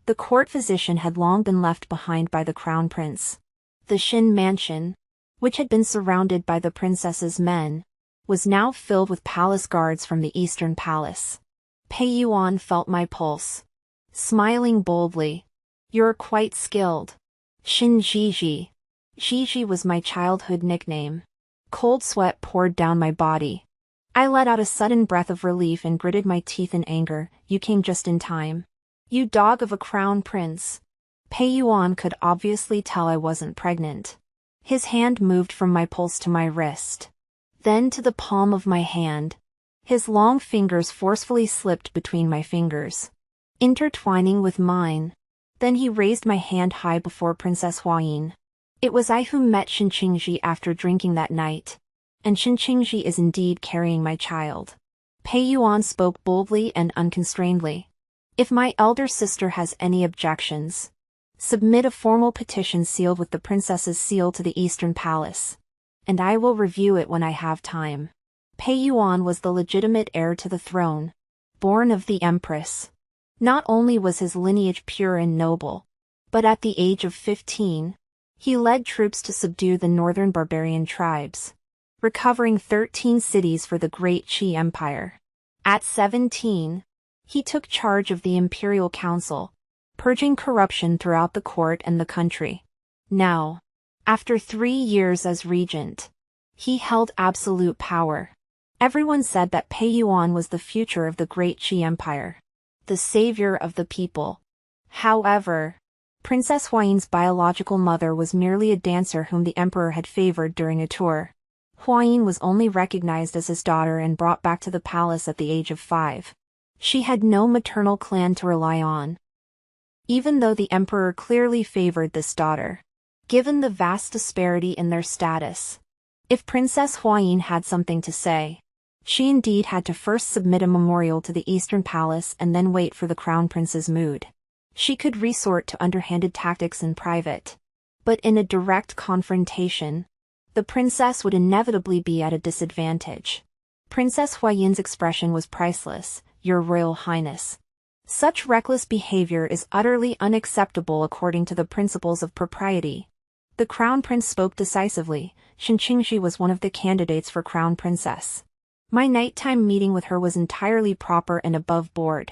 The court physician had long been left behind by the crown prince. The Xin mansion, which had been surrounded by the princess's men, was now filled with palace guards from the eastern palace. Pei Yuan felt my pulse, smiling boldly. You're quite skilled. Xin Zhizhi. Zhizhi was my childhood nickname. Cold sweat poured down my body. I let out a sudden breath of relief and gritted my teeth in anger. You came just in time. You dog of a crown prince. Pei Yuan could obviously tell I wasn't pregnant. His hand moved from my pulse to my wrist, then to the palm of my hand. His long fingers forcefully slipped between my fingers, intertwining with mine. Then he raised my hand high before Princess Huayin. It was I who met Xianxia after drinking that night, and Xianxia is indeed carrying my child. Pei Yuan spoke boldly and unconstrainedly. If my elder sister has any objections, submit a formal petition sealed with the princess's seal to the Eastern Palace, and I will review it when I have time. Pei Yuan was the legitimate heir to the throne, born of the empress. Not only was his lineage pure and noble, but at the age of 15, he led troops to subdue the northern barbarian tribes, recovering 13 cities for the Great Qi Empire. At 17, he took charge of the Imperial Council, purging corruption throughout the court and the country. Now, after 3 years as regent, he held absolute power. Everyone said that Pei Yuan was the future of the Great Qi Empire, the savior of the people. However, Princess Huayin's biological mother was merely a dancer whom the emperor had favored during a tour. Huayin was only recognized as his daughter and brought back to the palace at the age of 5. She had no maternal clan to rely on, even though the emperor clearly favored this daughter, given the vast disparity in their status. If Princess Huayin had something to say, she indeed had to first submit a memorial to the Eastern Palace and then wait for the crown prince's mood. She could resort to underhanded tactics in private, but in a direct confrontation, the princess would inevitably be at a disadvantage. Princess Huayin's expression was priceless. Your Royal Highness. Such reckless behavior is utterly unacceptable according to the principles of propriety. The crown prince spoke decisively. Xianxia was one of the candidates for crown princess. My nighttime meeting with her was entirely proper and above board.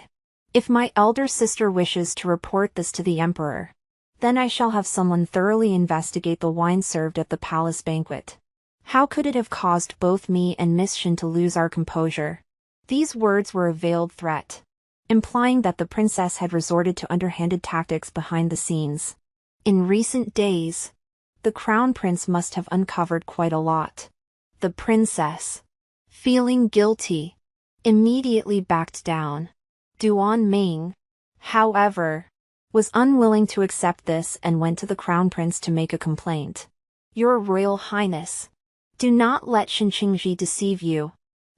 If my elder sister wishes to report this to the emperor, then I shall have someone thoroughly investigate the wine served at the palace banquet. How could it have caused both me and Miss Xin to lose our composure? These words were a veiled threat, implying that the princess had resorted to underhanded tactics behind the scenes. In recent days, the crown prince must have uncovered quite a lot. The princess, feeling guilty, immediately backed down. Duan Ming, however, was unwilling to accept this and went to the crown prince to make a complaint. Your Royal Highness, do not let Xianxia deceive you.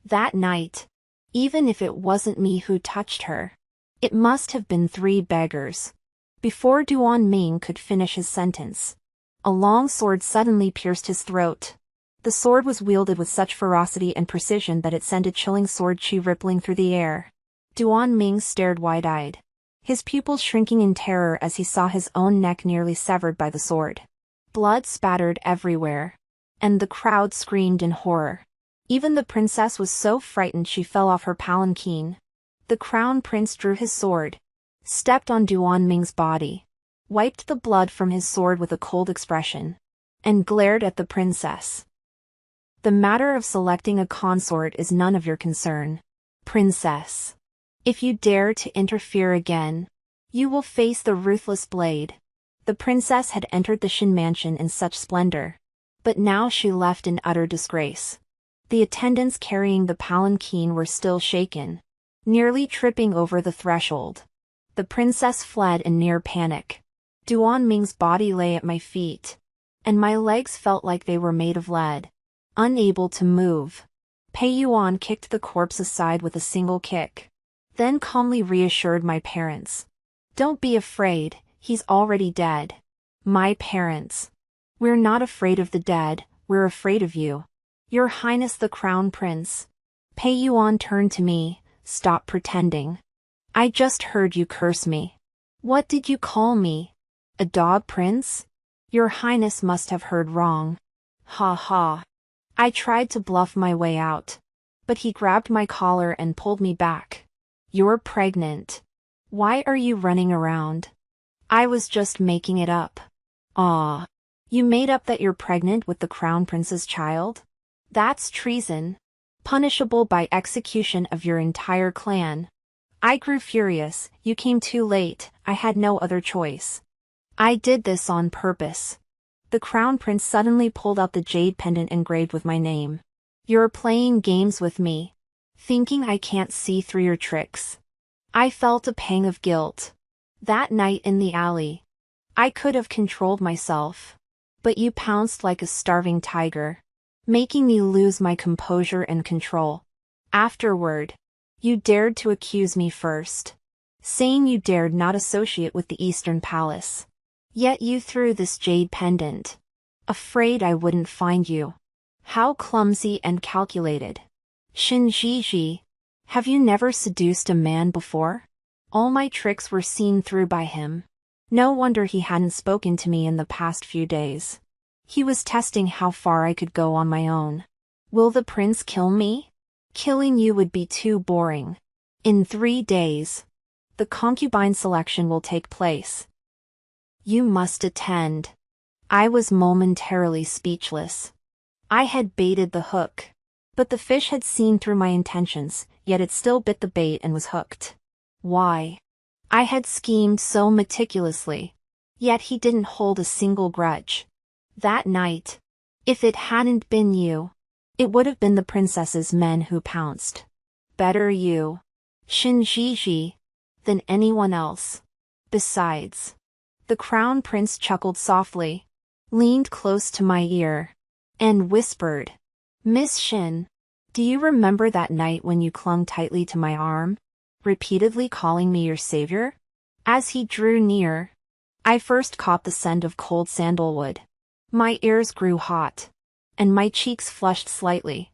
That night, even if it wasn't me who touched her, it must have been 3 beggars. Before Duan Ming could finish his sentence, a long sword suddenly pierced his throat. The sword was wielded with such ferocity and precision that it sent a chilling sword chi rippling through the air. Duan Ming stared wide-eyed, his pupils shrinking in terror as he saw his own neck nearly severed by the sword. Blood spattered everywhere, and the crowd screamed in horror. Even the princess was so frightened she fell off her palanquin. The crown prince drew his sword, stepped on Duan Ming's body, wiped the blood from his sword with a cold expression, and glared at the princess. The matter of selecting a consort is none of your concern, princess. If you dare to interfere again, you will face the ruthless blade. The princess had entered the Shin mansion in such splendor, but now she left in utter disgrace. The attendants carrying the palanquin were still shaken, nearly tripping over the threshold. The princess fled in near panic. Duan Ming's body lay at my feet, and my legs felt like they were made of lead, unable to move. Pei Yuan kicked the corpse aside with a single kick, then calmly reassured my parents. Don't be afraid, he's already dead. My parents. We're not afraid of the dead, we're afraid of you. Your Highness the Crown Prince. Pei Yuan turned to me. Stop pretending. I just heard you curse me. What did you call me? A dog prince? Your Highness must have heard wrong. Ha ha. I tried to bluff my way out, but he grabbed my collar and pulled me back. You're pregnant. Why are you running around? I was just making it up. Ah. You made up that you're pregnant with the Crown Prince's child? That's treason, punishable by execution of your entire clan. I grew furious. You came too late, I had no other choice. I did this on purpose. The Crown Prince suddenly pulled out the jade pendant engraved with my name. You're playing games with me, thinking I can't see through your tricks. I felt a pang of guilt. That night in the alley, I could have controlled myself, but you pounced like a starving tiger, making me lose my composure and control. Afterward, you dared to accuse me first, saying you dared not associate with the Eastern Palace. Yet you threw this jade pendant, afraid I wouldn't find you. How clumsy and calculated. Xianxia, have you never seduced a man before? All my tricks were seen through by him. No wonder he hadn't spoken to me in the past few days. He was testing how far I could go on my own. Will the prince kill me? Killing you would be too boring. In 3 days, the concubine selection will take place. You must attend. I was momentarily speechless. I had baited the hook, but the fish had seen through my intentions, yet it still bit the bait and was hooked. Why? I had schemed so meticulously, yet he didn't hold a single grudge. That night, if it hadn't been you, it would have been the princess's men who pounced. Better you, Xianxia, than anyone else. Besides, the Crown Prince chuckled softly, leaned close to my ear, and whispered, Miss Xin, do you remember that night when you clung tightly to my arm, repeatedly calling me your savior? As he drew near, I first caught the scent of cold sandalwood. My ears grew hot, and my cheeks flushed slightly.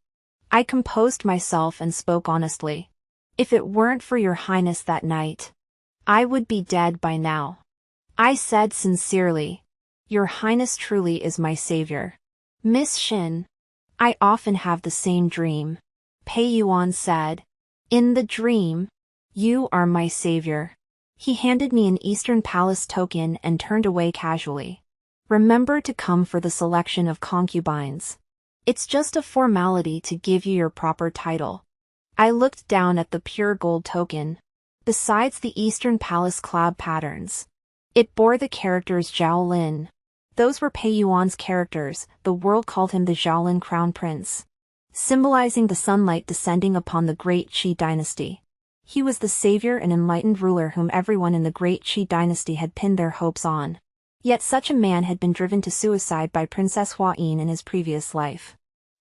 I composed myself and spoke honestly. If it weren't for your Highness that night, I would be dead by now. I said sincerely, Your Highness truly is my savior. Miss Xin, I often have the same dream. Pei Yuan said. In the dream, you are my savior. He handed me an Eastern Palace token and turned away casually. Remember to come for the selection of concubines. It's just a formality to give you your proper title. I looked down at the pure gold token. Besides the Eastern Palace cloud patterns, it bore the characters Zhao Lin. Those were Pei Yuan's characters. The world called him the Zhaolin Crown Prince, symbolizing the sunlight descending upon the Great Qi dynasty. He was the savior and enlightened ruler whom everyone in the Great Qi dynasty had pinned their hopes on. Yet such a man had been driven to suicide by Princess Hua Yin in his previous life.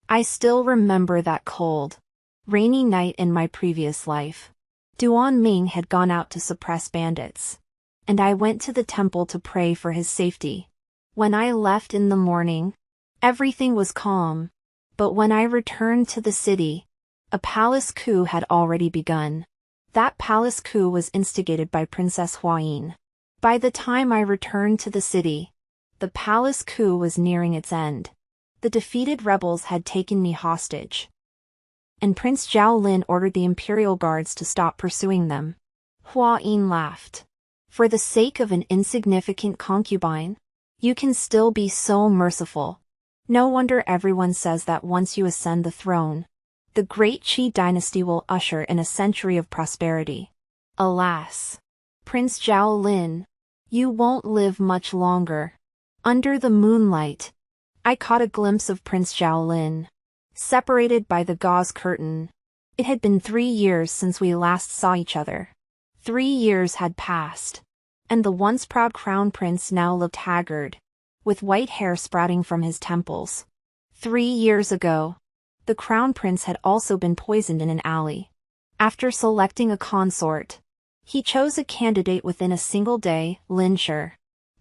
I still remember that cold, rainy night in my previous life. Duan Ming had gone out to suppress bandits, and I went to the temple to pray for his safety. When I left in the morning, everything was calm, but when I returned to the city, a palace coup had already begun. That palace coup was instigated by Princess Hua Yin. By the time I returned to the city, the palace coup was nearing its end. The defeated rebels had taken me hostage, and Prince Zhao Lin ordered the Imperial Guards to stop pursuing them. Hua Yin laughed. For the sake of an insignificant concubine, you can still be so merciful. No wonder everyone says that once you ascend the throne, the great Qi dynasty will usher in a century of prosperity. Alas, Prince Zhao Lin, you won't live much longer. Under the moonlight, I caught a glimpse of Prince Zhao Lin, separated by the gauze curtain. It had been 3 years since we last saw each other. 3 years had passed, and the once proud crown prince now looked haggard, with white hair sprouting from his temples. 3 years ago, the crown prince had also been poisoned in an alley. After selecting a consort, he chose a candidate within a single day, Xianxia,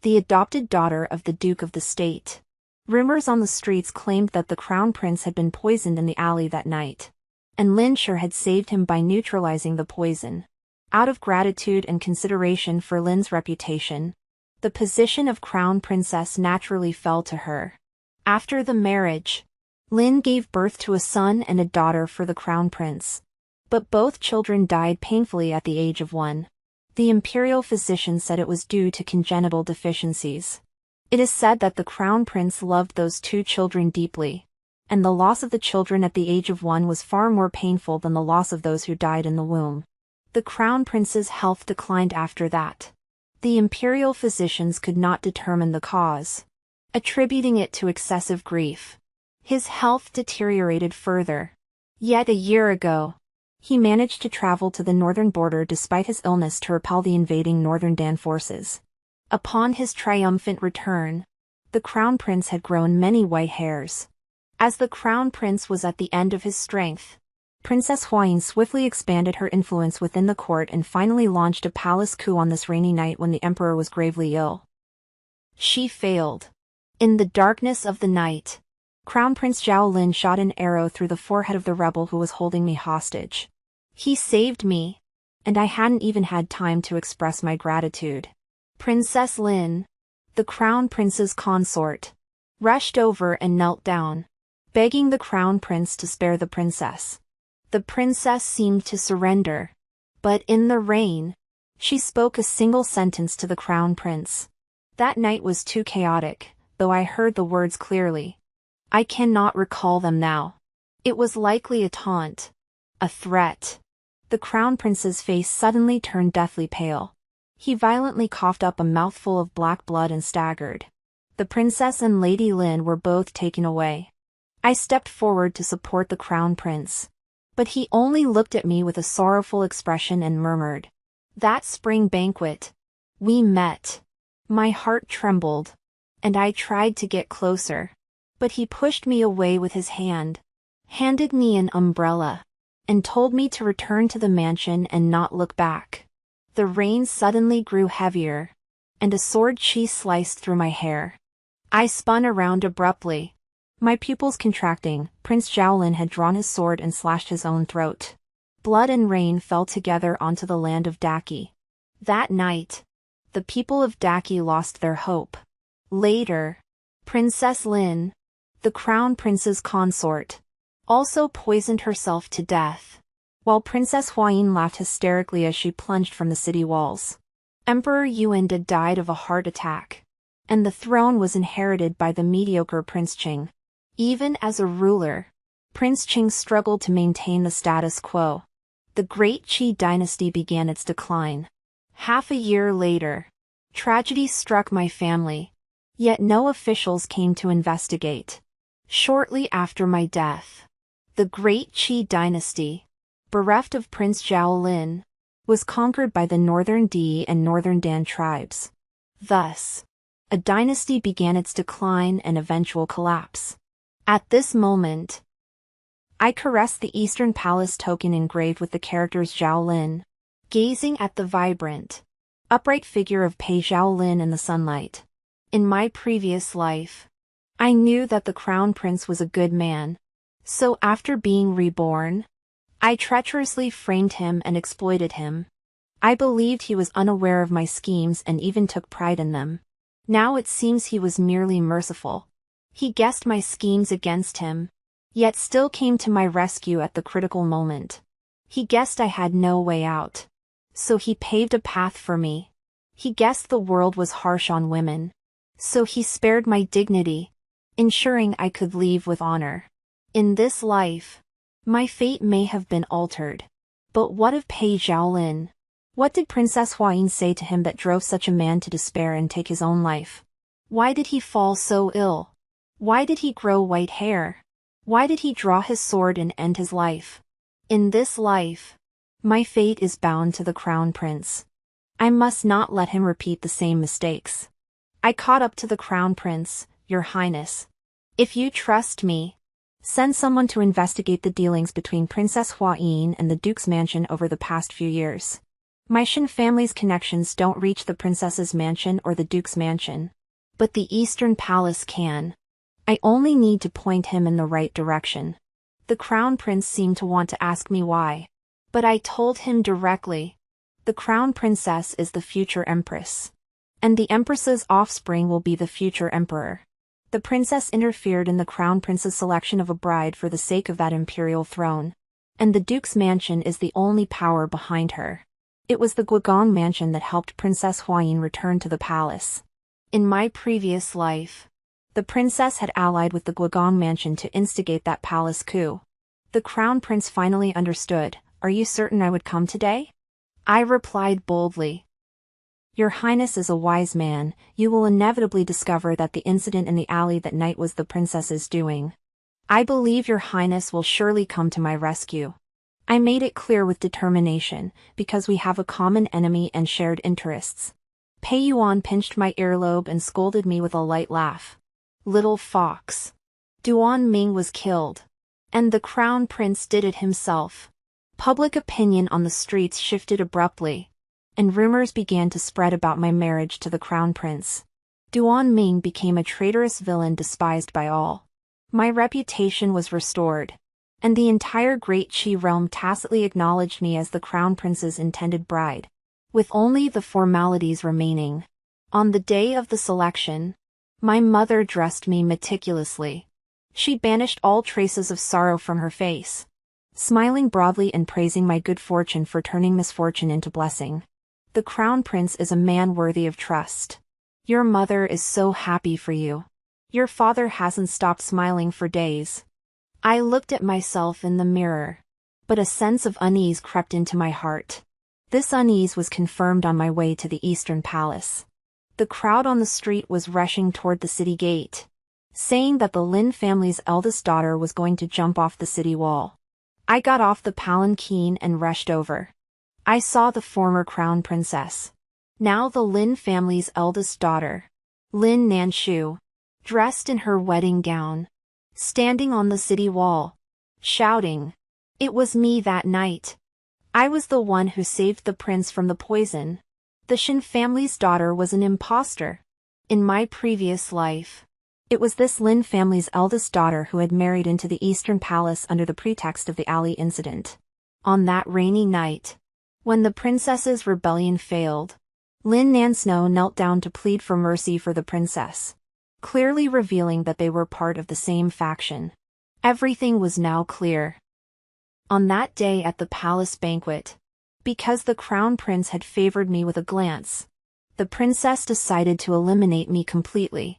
the adopted daughter of the Duke of the State. Rumors on the streets claimed that the crown prince had been poisoned in the alley that night, and Xianxia had saved him by neutralizing the poison. Out of gratitude and consideration for Lin's reputation, the position of crown princess naturally fell to her. After the marriage, Lin gave birth to a son and a daughter for the crown prince, but both children died painfully at the age of 1. The imperial physician said it was due to congenital deficiencies. It is said that the crown prince loved those 2 children deeply, and the loss of the children at the age of 1 was far more painful than the loss of those who died in the womb. The crown prince's health declined after that. The imperial physicians could not determine the cause, attributing it to excessive grief. His health deteriorated further. Yet a year ago, he managed to travel to the northern border despite his illness to repel the invading northern Dan forces. Upon his triumphant return, the crown prince had grown many white hairs. As the crown prince was at the end of his strength, Princess Huayin swiftly expanded her influence within the court and finally launched a palace coup on this rainy night when the emperor was gravely ill. She failed. In the darkness of the night, Crown Prince Zhao Lin shot an arrow through the forehead of the rebel who was holding me hostage. He saved me, and I hadn't even had time to express my gratitude. Princess Lin, the crown prince's consort, rushed over and knelt down, begging the crown prince to spare the princess. The princess seemed to surrender, but in the rain, she spoke a single sentence to the crown prince. That night was too chaotic, though I heard the words clearly. I cannot recall them now. It was likely a taunt, a threat. The crown prince's face suddenly turned deathly pale. He violently coughed up a mouthful of black blood and staggered. The princess and Lady Lin were both taken away. I stepped forward to support the crown prince, but he only looked at me with a sorrowful expression and murmured, "That spring banquet. We met." My heart trembled, and I tried to get closer, but he pushed me away with his hand, handed me an umbrella, and told me to return to the mansion and not look back. The rain suddenly grew heavier, and a sword chi sliced through my hair. I spun around abruptly, my pupils contracting. Prince Zhaolin had drawn his sword and slashed his own throat. Blood and rain fell together onto the land of Daki. That night, the people of Daki lost their hope. Later, Princess Lin, the crown prince's consort, also poisoned herself to death, while Princess Huayin laughed hysterically as she plunged from the city walls. Emperor Yuanda died of a heart attack, and the throne was inherited by the mediocre Prince Qing. Even as a ruler, Prince Qing struggled to maintain the status quo. The Great Qi dynasty began its decline. Half a year later, tragedy struck my family, yet no officials came to investigate. Shortly after my death, the Great Qi dynasty, bereft of Prince Zhao Lin, was conquered by the Northern Di and Northern Dan tribes. Thus, a dynasty began its decline and eventual collapse. At this moment, I caressed the Eastern Palace token engraved with the characters Zhao Lin, gazing at the vibrant, upright figure of Pei Zhao Lin in the sunlight. In my previous life, I knew that the crown prince was a good man, so after being reborn, I treacherously framed him and exploited him. I believed he was unaware of my schemes and even took pride in them. Now it seems he was merely merciful. He guessed my schemes against him, yet still came to my rescue at the critical moment. He guessed I had no way out, so he paved a path for me. He guessed the world was harsh on women. So he spared my dignity, ensuring I could leave with honor. In this life, my fate may have been altered. But what of Pei Zhaolin? What did Princess Huayin say to him that drove such a man to despair and take his own life? Why did he fall so ill? Why did he grow white hair? Why did he draw his sword and end his life? In this life, my fate is bound to the crown prince. I must not let him repeat the same mistakes. I caught up to the crown prince, Your Highness. If you trust me, send someone to investigate the dealings between Princess Huayin and the Duke's mansion over the past few years. My Shen family's connections don't reach the princess's mansion or the Duke's mansion. But the Eastern Palace can. I only need to point him in the right direction. The crown prince seemed to want to ask me why. But I told him directly. The crown princess is the future empress. And the empress's offspring will be the future emperor. The princess interfered in the crown prince's selection of a bride for the sake of that imperial throne. And the duke's mansion is the only power behind her. It was the Guogong mansion that helped Princess Huayin return to the palace. In my previous life, the princess had allied with the Guogong mansion to instigate that palace coup. The crown prince finally understood. Are you certain I would come today? I replied boldly. Your Highness is a wise man, you will inevitably discover that the incident in the alley that night was the princess's doing. I believe Your Highness will surely come to my rescue. I made it clear with determination, because we have a common enemy and shared interests. Pei Yuan pinched my earlobe and scolded me with a light laugh. Little fox. Duan Ming was killed. And the crown prince did it himself. Public opinion on the streets shifted abruptly, and rumors began to spread about my marriage to the crown prince. Duan Ming became a traitorous villain despised by all. My reputation was restored, and the entire Great Qi realm tacitly acknowledged me as the crown prince's intended bride, with only the formalities remaining. On the day of the selection, my mother dressed me meticulously. She banished all traces of sorrow from her face, smiling broadly and praising my good fortune for turning misfortune into blessing. The crown prince is a man worthy of trust. Your mother is so happy for you. Your father hasn't stopped smiling for days. I looked at myself in the mirror, but a sense of unease crept into my heart. This unease was confirmed on my way to the Eastern Palace. The crowd on the street was rushing toward the city gate, saying that the Lin family's eldest daughter was going to jump off the city wall. I got off the palanquin and rushed over. I saw the former crown princess, now the Lin family's eldest daughter, Lin Nanshu, dressed in her wedding gown, standing on the city wall, shouting. It was me that night. I was the one who saved the prince from the poison. The Shen family's daughter was an imposter. In my previous life, it was this Lin family's eldest daughter who had married into the Eastern Palace under the pretext of the alley incident. On that rainy night, when the princess's rebellion failed, Lin Nansnow knelt down to plead for mercy for the princess, clearly revealing that they were part of the same faction. Everything was now clear. On that day at the palace banquet, because the crown prince had favored me with a glance, the princess decided to eliminate me completely.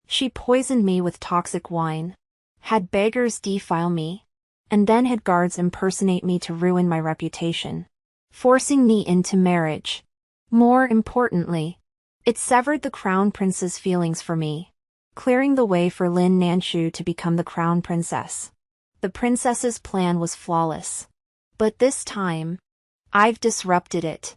She poisoned me with toxic wine, had beggars defile me, and then had guards impersonate me to ruin my reputation, forcing me into marriage. More importantly, it severed the crown prince's feelings for me, clearing the way for Lin Nanshu to become the crown princess. The princess's plan was flawless. But this time, I've disrupted it.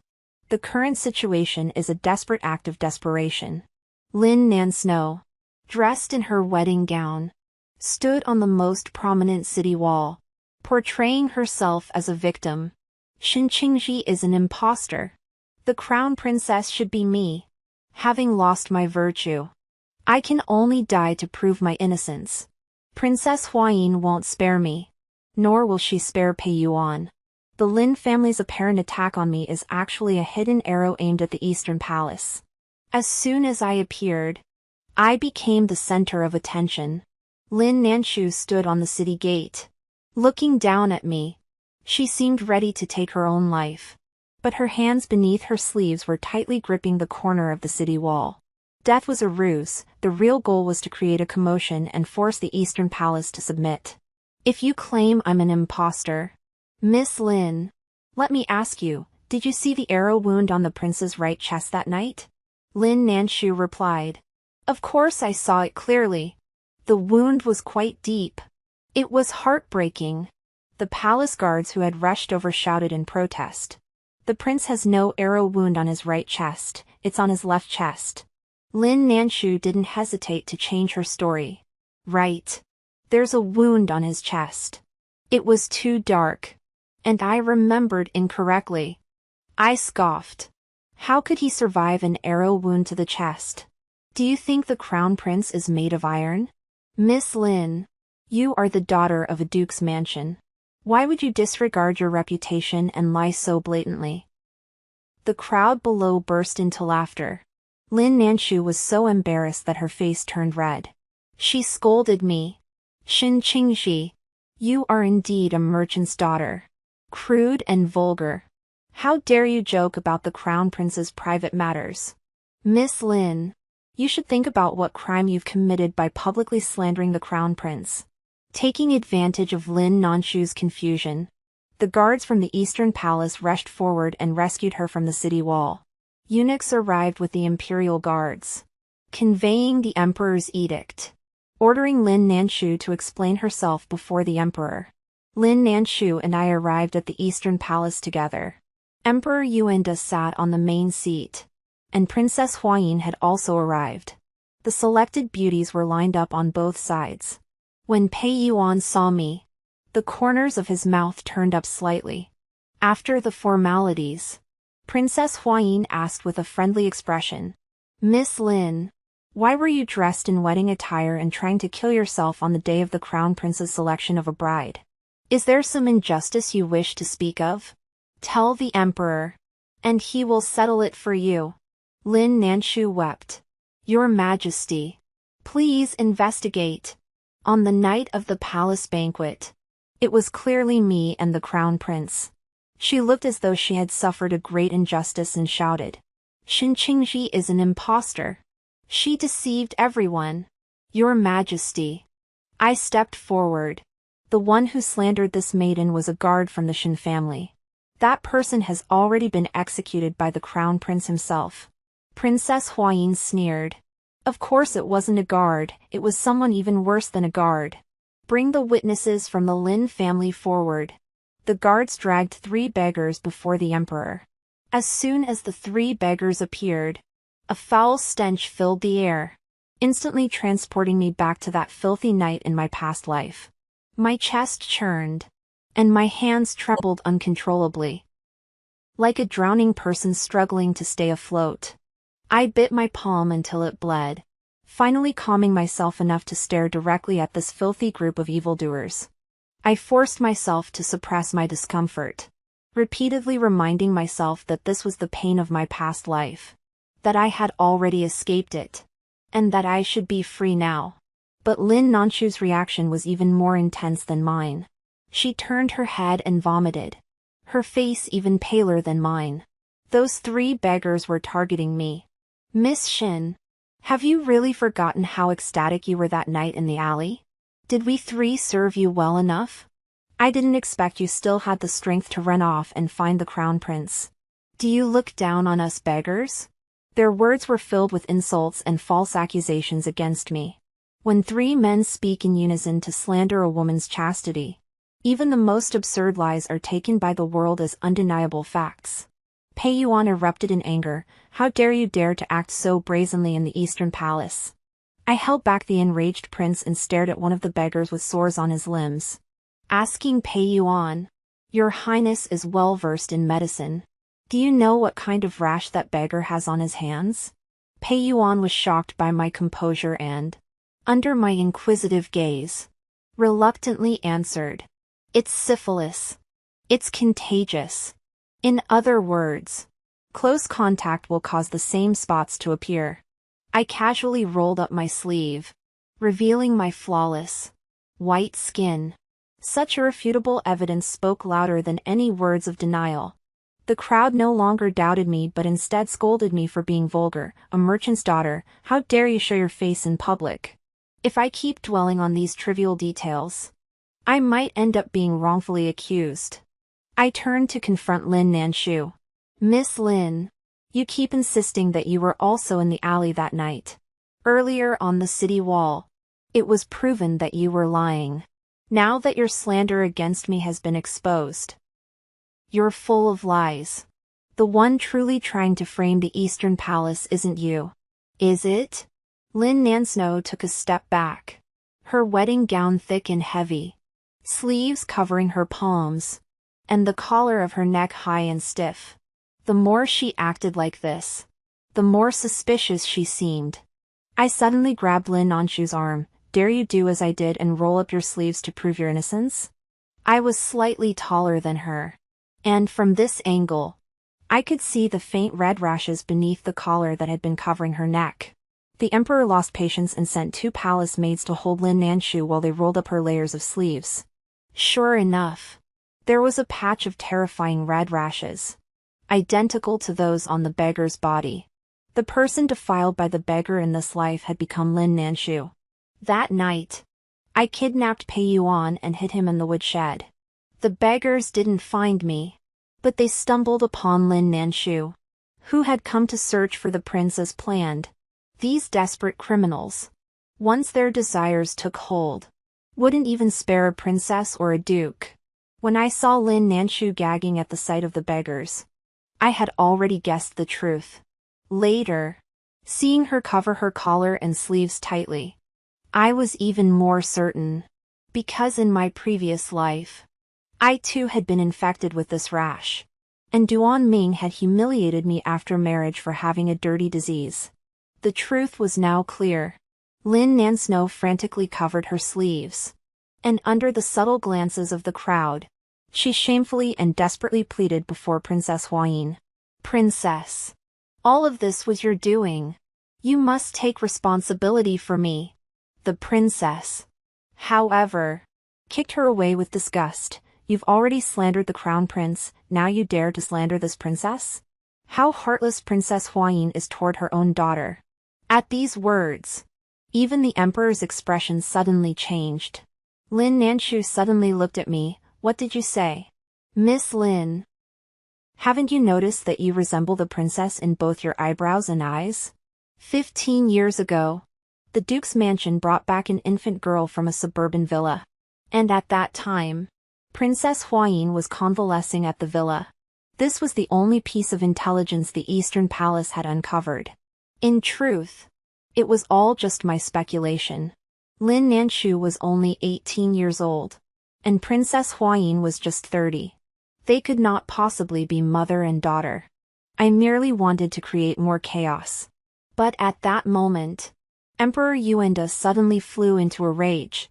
The current situation is a desperate act of desperation. Lin Nansnow, dressed in her wedding gown, stood on the most prominent city wall, portraying herself as a victim. Shen Qingji is an imposter. The crown princess should be me. Having lost my virtue, I can only die to prove my innocence. Princess Huayin won't spare me, nor will she spare Pei Yuan. The Lin family's apparent attack on me is actually a hidden arrow aimed at the Eastern Palace. As soon as I appeared, I became the center of attention. Lin Nanshu stood on the city gate, looking down at me. She seemed ready to take her own life. but her hands beneath her sleeves were tightly gripping the corner of the city wall. Death was a ruse, the real goal was to create a commotion and force the Eastern Palace to submit. If you claim I'm an imposter, Miss Lin, let me ask you, did you see the arrow wound on the prince's right chest that night? Lin Nanshu replied. Of course I saw it clearly. The wound was quite deep. It was heartbreaking. The palace guards who had rushed over shouted in protest. The prince has no arrow wound on his right chest, it's on his left chest. Lin Nanshu didn't hesitate to change her story. Right. There's a wound on his chest. It was too dark. And I remembered incorrectly. I scoffed. How could he survive an arrow wound to the chest? Do you think the crown prince is made of iron? Miss Lin, you are the daughter of a duke's mansion. Why would you disregard your reputation and lie so blatantly? The crowd below burst into laughter. Lin Nanshu was so embarrassed that her face turned red. She scolded me. Xin Qingxi, you are indeed a merchant's daughter. Crude and vulgar. How dare you joke about the crown prince's private matters? Miss Lin, you should think about what crime you've committed by publicly slandering the crown prince. Taking advantage of Lin Nanshu's confusion, the guards from the Eastern Palace rushed forward and rescued her from the city wall. Eunuchs arrived with the Imperial Guards, conveying the Emperor's edict, ordering Lin Nanshu to explain herself before the Emperor. Lin Nanshu and I arrived at the Eastern Palace together. Emperor Yuanda sat on the main seat, and Princess Huayin had also arrived. The selected beauties were lined up on both sides. When Pei Yuan saw me, the corners of his mouth turned up slightly. After the formalities, Princess Huayin asked with a friendly expression, Miss Lin, why were you dressed in wedding attire and trying to kill yourself on the day of the crown prince's selection of a bride? Is there some injustice you wish to speak of? Tell the emperor, and he will settle it for you. Lin Nanshu wept. Your Majesty, please investigate. On the night of the palace banquet, it was clearly me and the crown prince. She looked as though she had suffered a great injustice and shouted. Xin Qingxi is an impostor. She deceived everyone. Your Majesty. I stepped forward. The one who slandered this maiden was a guard from the Xin family. That person has already been executed by the crown prince himself. Princess Huayin sneered. Of course it wasn't a guard, it was someone even worse than a guard. Bring the witnesses from the Lin family forward. The guards dragged 3 beggars before the emperor. As soon as the 3 beggars appeared, a foul stench filled the air, instantly transporting me back to that filthy night in my past life. My chest churned, and my hands trembled uncontrollably. Like a drowning person struggling to stay afloat, I bit my palm until it bled, finally calming myself enough to stare directly at this filthy group of evildoers. I forced myself to suppress my discomfort, repeatedly reminding myself that this was the pain of my past life, that I had already escaped it, and that I should be free now. But Lin Nanshu's reaction was even more intense than mine. She turned her head and vomited, her face even paler than mine. Those 3 beggars were targeting me. Miss Xin, have you really forgotten how ecstatic you were that night in the alley? Did we 3 serve you well enough? I didn't expect you still had the strength to run off and find the crown prince. Do you look down on us beggars? Their words were filled with insults and false accusations against me. When 3 men speak in unison to slander a woman's chastity, even the most absurd lies are taken by the world as undeniable facts. Pei Yuan erupted in anger. How dare you dare to act so brazenly in the Eastern Palace? I held back the enraged prince and stared at one of the beggars with sores on his limbs. Asking Pei Yuan, Your Highness is well versed in medicine. Do you know what kind of rash that beggar has on his hands? Pei Yuan was shocked by my composure and, under my inquisitive gaze, reluctantly answered, It's syphilis. It's contagious. In other words, close contact will cause the same spots to appear. I casually rolled up my sleeve, revealing my flawless, white skin. Such irrefutable evidence spoke louder than any words of denial. The crowd no longer doubted me but instead scolded me for being vulgar. A merchant's daughter, how dare you show your face in public? If I keep dwelling on these trivial details, I might end up being wrongfully accused. I turned to confront Lin Nanshu. Miss Lin, you keep insisting that you were also in the alley that night. Earlier on the city wall, it was proven that you were lying. Now that your slander against me has been exposed, you're full of lies. The one truly trying to frame the Eastern Palace isn't you. Is it? Lin Nanshu took a step back. Her wedding gown thick and heavy, sleeves covering her palms, and the collar of her neck high and stiff. The more she acted like this, the more suspicious she seemed. I suddenly grabbed Lin Nanshu's arm. Dare you do as I did and roll up your sleeves to prove your innocence? I was slightly taller than her, and from this angle, I could see the faint red rashes beneath the collar that had been covering her neck. The emperor lost patience and sent 2 palace maids to hold Lin Nanshu while they rolled up her layers of sleeves. Sure enough, there was a patch of terrifying red rashes, identical to those on the beggar's body. The person defiled by the beggar in this life had become Lin Nanshu. That night, I kidnapped Pei Yuan and hid him in the woodshed. The beggars didn't find me, but they stumbled upon Lin Nanshu, who had come to search for the prince as planned. These desperate criminals, once their desires took hold, wouldn't even spare a princess or a duke. When I saw Lin Nanshu gagging at the sight of the beggars, I had already guessed the truth. Later, seeing her cover her collar and sleeves tightly, I was even more certain, because in my previous life, I too had been infected with this rash, and Duan Ming had humiliated me after marriage for having a dirty disease. The truth was now clear. Lin Nanshu frantically covered her sleeves, and under the subtle glances of the crowd, she shamefully and desperately pleaded before Princess Huayin. Princess, all of this was your doing. You must take responsibility for me. The princess, however, kicked her away with disgust. You've already slandered the crown prince, now you dare to slander this princess? How heartless Princess Huayin is toward her own daughter. At these words, even the emperor's expression suddenly changed. Lin Nanshu suddenly looked at me. What did you say? Miss Lin, haven't you noticed that you resemble the princess in both your eyebrows and eyes? 15 years ago, the duke's mansion brought back an infant girl from a suburban villa. And at that time, Princess Huayin was convalescing at the villa. This was the only piece of intelligence the Eastern Palace had uncovered. In truth, it was all just my speculation. Lin Nanshu was only 18 years old, and Princess Huayin was just 30. They could not possibly be mother and daughter. I merely wanted to create more chaos. But at that moment, Emperor Yuanda suddenly flew into a rage.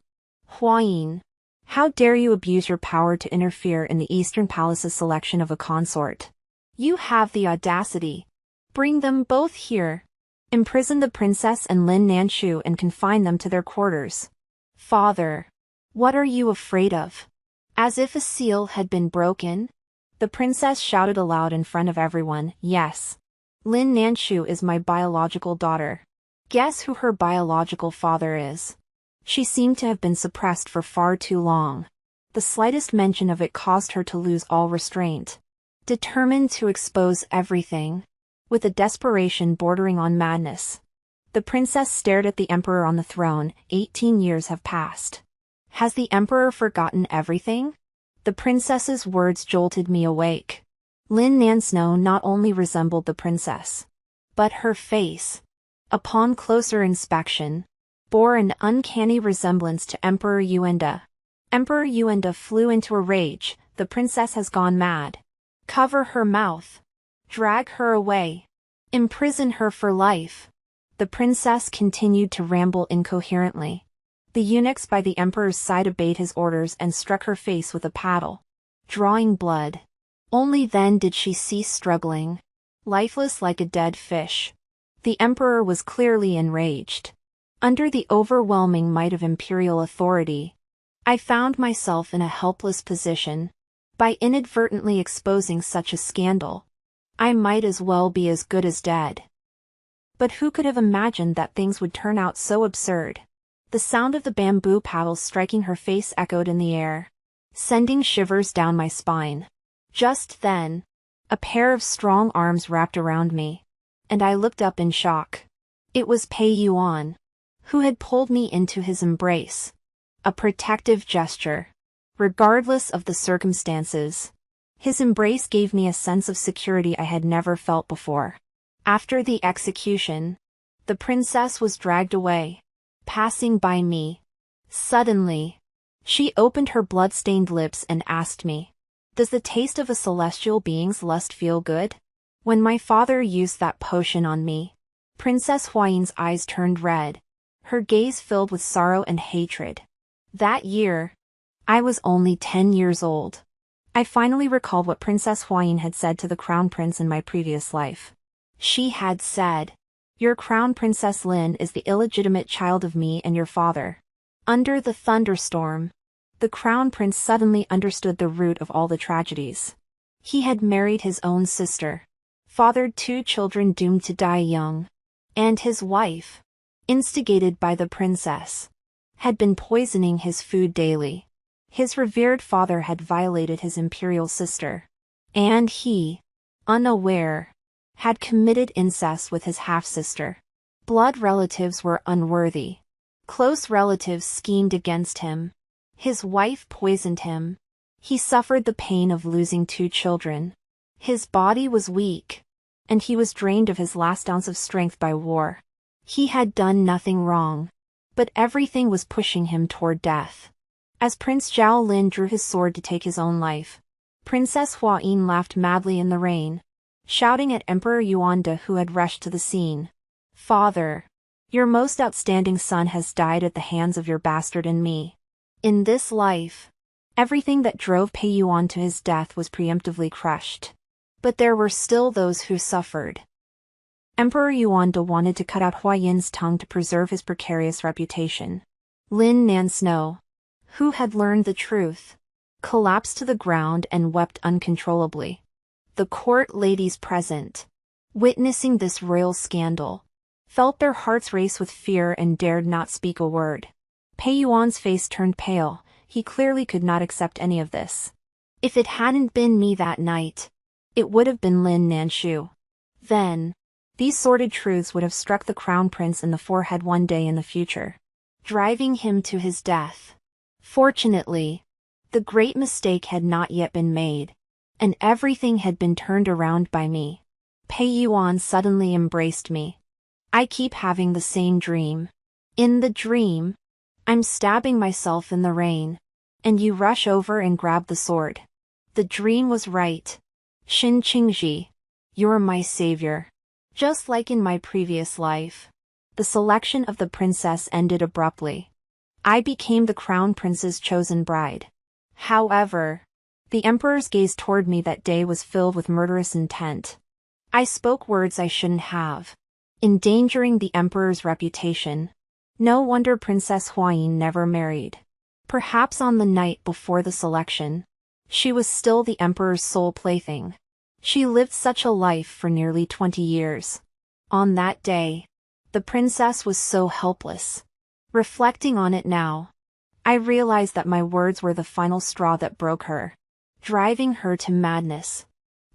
Huayin, how dare you abuse your power to interfere in the Eastern Palace's selection of a consort? You have the audacity. Bring them both here. Imprison the princess and Lin Nanshu and confine them to their quarters. Father, what are you afraid of? As if a seal had been broken, the princess shouted aloud in front of everyone. Yes, Lin Nanshu is my biological daughter. Guess who her biological father is? She seemed to have been suppressed for far too long. The slightest mention of it caused her to lose all restraint. Determined to expose everything, with a desperation bordering on madness, the princess stared at the emperor on the throne. 18 years have passed. Has the emperor forgotten everything? The princess's words jolted me awake. Lin Nanshu not only resembled the princess, but her face, upon closer inspection, bore an uncanny resemblance to Emperor Yuanda. Emperor Yuanda flew into a rage. The princess has gone mad. Cover her mouth. Drag her away. Imprison her for life. The princess continued to ramble incoherently. The eunuchs by the emperor's side obeyed his orders and struck her face with a paddle, drawing blood. Only then did she cease struggling, lifeless like a dead fish. The emperor was clearly enraged. Under the overwhelming might of imperial authority, I found myself in a helpless position. By inadvertently exposing such a scandal, I might as well be as good as dead. But who could have imagined that things would turn out so absurd? The sound of the bamboo paddles striking her face echoed in the air, sending shivers down my spine. Just then, a pair of strong arms wrapped around me, and I looked up in shock. It was Pei Yuan, who had pulled me into his embrace. A protective gesture, regardless of the circumstances. His embrace gave me a sense of security I had never felt before. After the execution, the princess was dragged away, passing by me. Suddenly, she opened her blood-stained lips and asked me, "Does the taste of a celestial being's lust feel good?" When my father used that potion on me, Princess Huayin's eyes turned red, her gaze filled with sorrow and hatred. That year, I was only 10 years old. I finally recalled what Princess Huayin had said to the crown prince in my previous life. She had said, "Your crown princess Lin is the illegitimate child of me and your father." Under the thunderstorm, the crown prince suddenly understood the root of all the tragedies. He had married his own sister, fathered 2 children doomed to die young, and his wife, instigated by the princess, had been poisoning his food daily. His revered father had violated his imperial sister, and he, unaware, had committed incest with his half-sister. Blood relatives were unworthy. Close relatives schemed against him. His wife poisoned him. He suffered the pain of losing 2 children. His body was weak, and he was drained of his last ounce of strength by war. He had done nothing wrong, but everything was pushing him toward death. As Prince Zhao Lin drew his sword to take his own life, Princess Huayin laughed madly in the rain, shouting at Emperor Yuanda, who had rushed to the scene. "Father, your most outstanding son has died at the hands of your bastard and me. In this life, everything that drove Pei Yuan to his death was preemptively crushed. But there were still those who suffered." Emperor Yuanda wanted to cut out Huayin's tongue to preserve his precarious reputation. Lin Nansnow, who had learned the truth, collapsed to the ground and wept uncontrollably. The court ladies present, witnessing this royal scandal, felt their hearts race with fear and dared not speak a word. Pei Yuan's face turned pale. He clearly could not accept any of this. If it hadn't been me that night, it would have been Lin Nanshu. Then, these sordid truths would have struck the crown prince in the forehead one day in the future, driving him to his death. Fortunately, the great mistake had not yet been made, and everything had been turned around by me. Pei Yuan suddenly embraced me. I keep having the same dream. In the dream, I'm stabbing myself in the rain, and you rush over and grab the sword. The dream was right. Xin Qingji, you're my savior. Just like in my previous life, the selection of the princess ended abruptly. I became the crown prince's chosen bride. However, the emperor's gaze toward me that day was filled with murderous intent. I spoke words I shouldn't have, endangering the emperor's reputation. No wonder Princess Huayin never married. Perhaps on the night before the selection, she was still the emperor's sole plaything. She lived such a life for nearly 20 years. On that day, the princess was so helpless. Reflecting on it now, I realized that my words were the final straw that broke her, driving her to madness.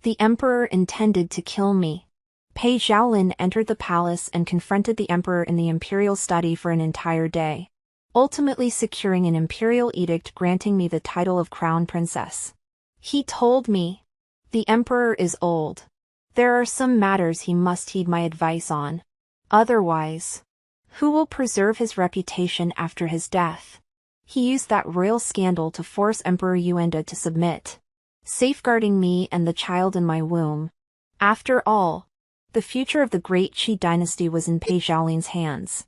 The emperor intended to kill me. Pei Zhaolin entered the palace and confronted the emperor in the imperial study for an entire day, ultimately securing an imperial edict granting me the title of crown princess. He told me, "The emperor is old. There are some matters he must heed my advice on. Otherwise, who will preserve his reputation after his death?" He used that royal scandal to force Emperor Yuanda to submit, safeguarding me and the child in my womb. After all, the future of the great Qi dynasty was in Pei Zhaolin's hands.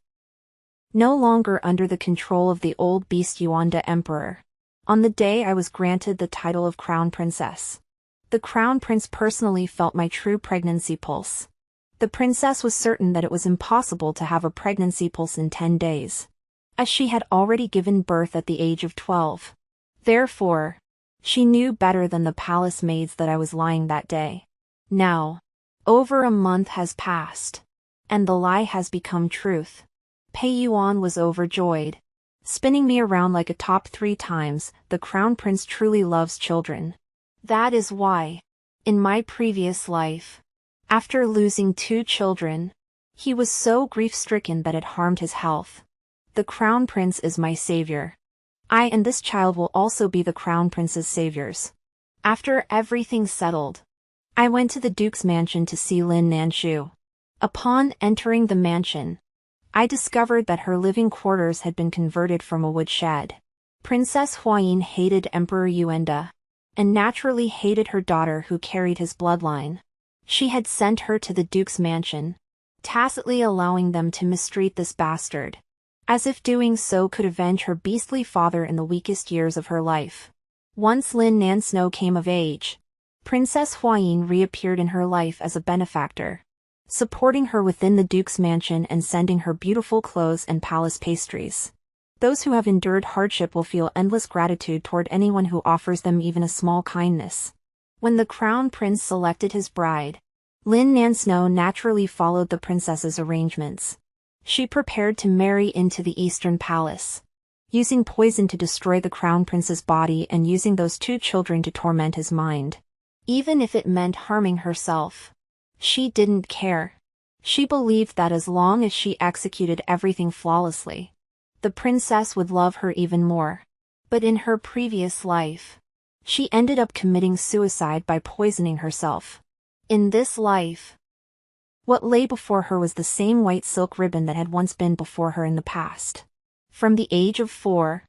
No longer under the control of the old beast Yuanda Emperor. On the day I was granted the title of crown princess, the crown prince personally felt my true pregnancy pulse. The princess was certain that it was impossible to have a pregnancy pulse in 10 days, as she had already given birth at the age of 12. Therefore, She knew better than the palace maids that I was lying that day. Now, over a month has passed, and the lie has become truth. Pei Yuan was overjoyed, spinning me around like a top 3 times. The crown prince truly loves children. That is why, in my previous life, after losing 2 children, he was so grief-stricken that it harmed his health. The crown prince is my savior. I and this child will also be the crown prince's saviors. After everything settled, I went to the duke's mansion to see Lin Nanshu. Upon entering the mansion, I discovered that her living quarters had been converted from a woodshed. Princess Huayin hated Emperor Yuenda, and naturally hated her daughter who carried his bloodline. She had sent her to the duke's mansion, tacitly allowing them to mistreat this bastard, as if doing so could avenge her beastly father in the weakest years of her life. Once Lin Nanshu came of age, Princess Huayin reappeared in her life as a benefactor, supporting her within the duke's mansion and sending her beautiful clothes and palace pastries. Those who have endured hardship will feel endless gratitude toward anyone who offers them even a small kindness. When the crown prince selected his bride, Lin Nanshu naturally followed the princess's arrangements. She prepared to marry into the Eastern Palace, using poison to destroy the crown prince's body and using those 2 children to torment his mind. Even if it meant harming herself, she didn't care. She believed that as long as she executed everything flawlessly, the princess would love her even more. But in her previous life, she ended up committing suicide by poisoning herself. In this life, what lay before her was the same white silk ribbon that had once been before her in the past. From the age of 4,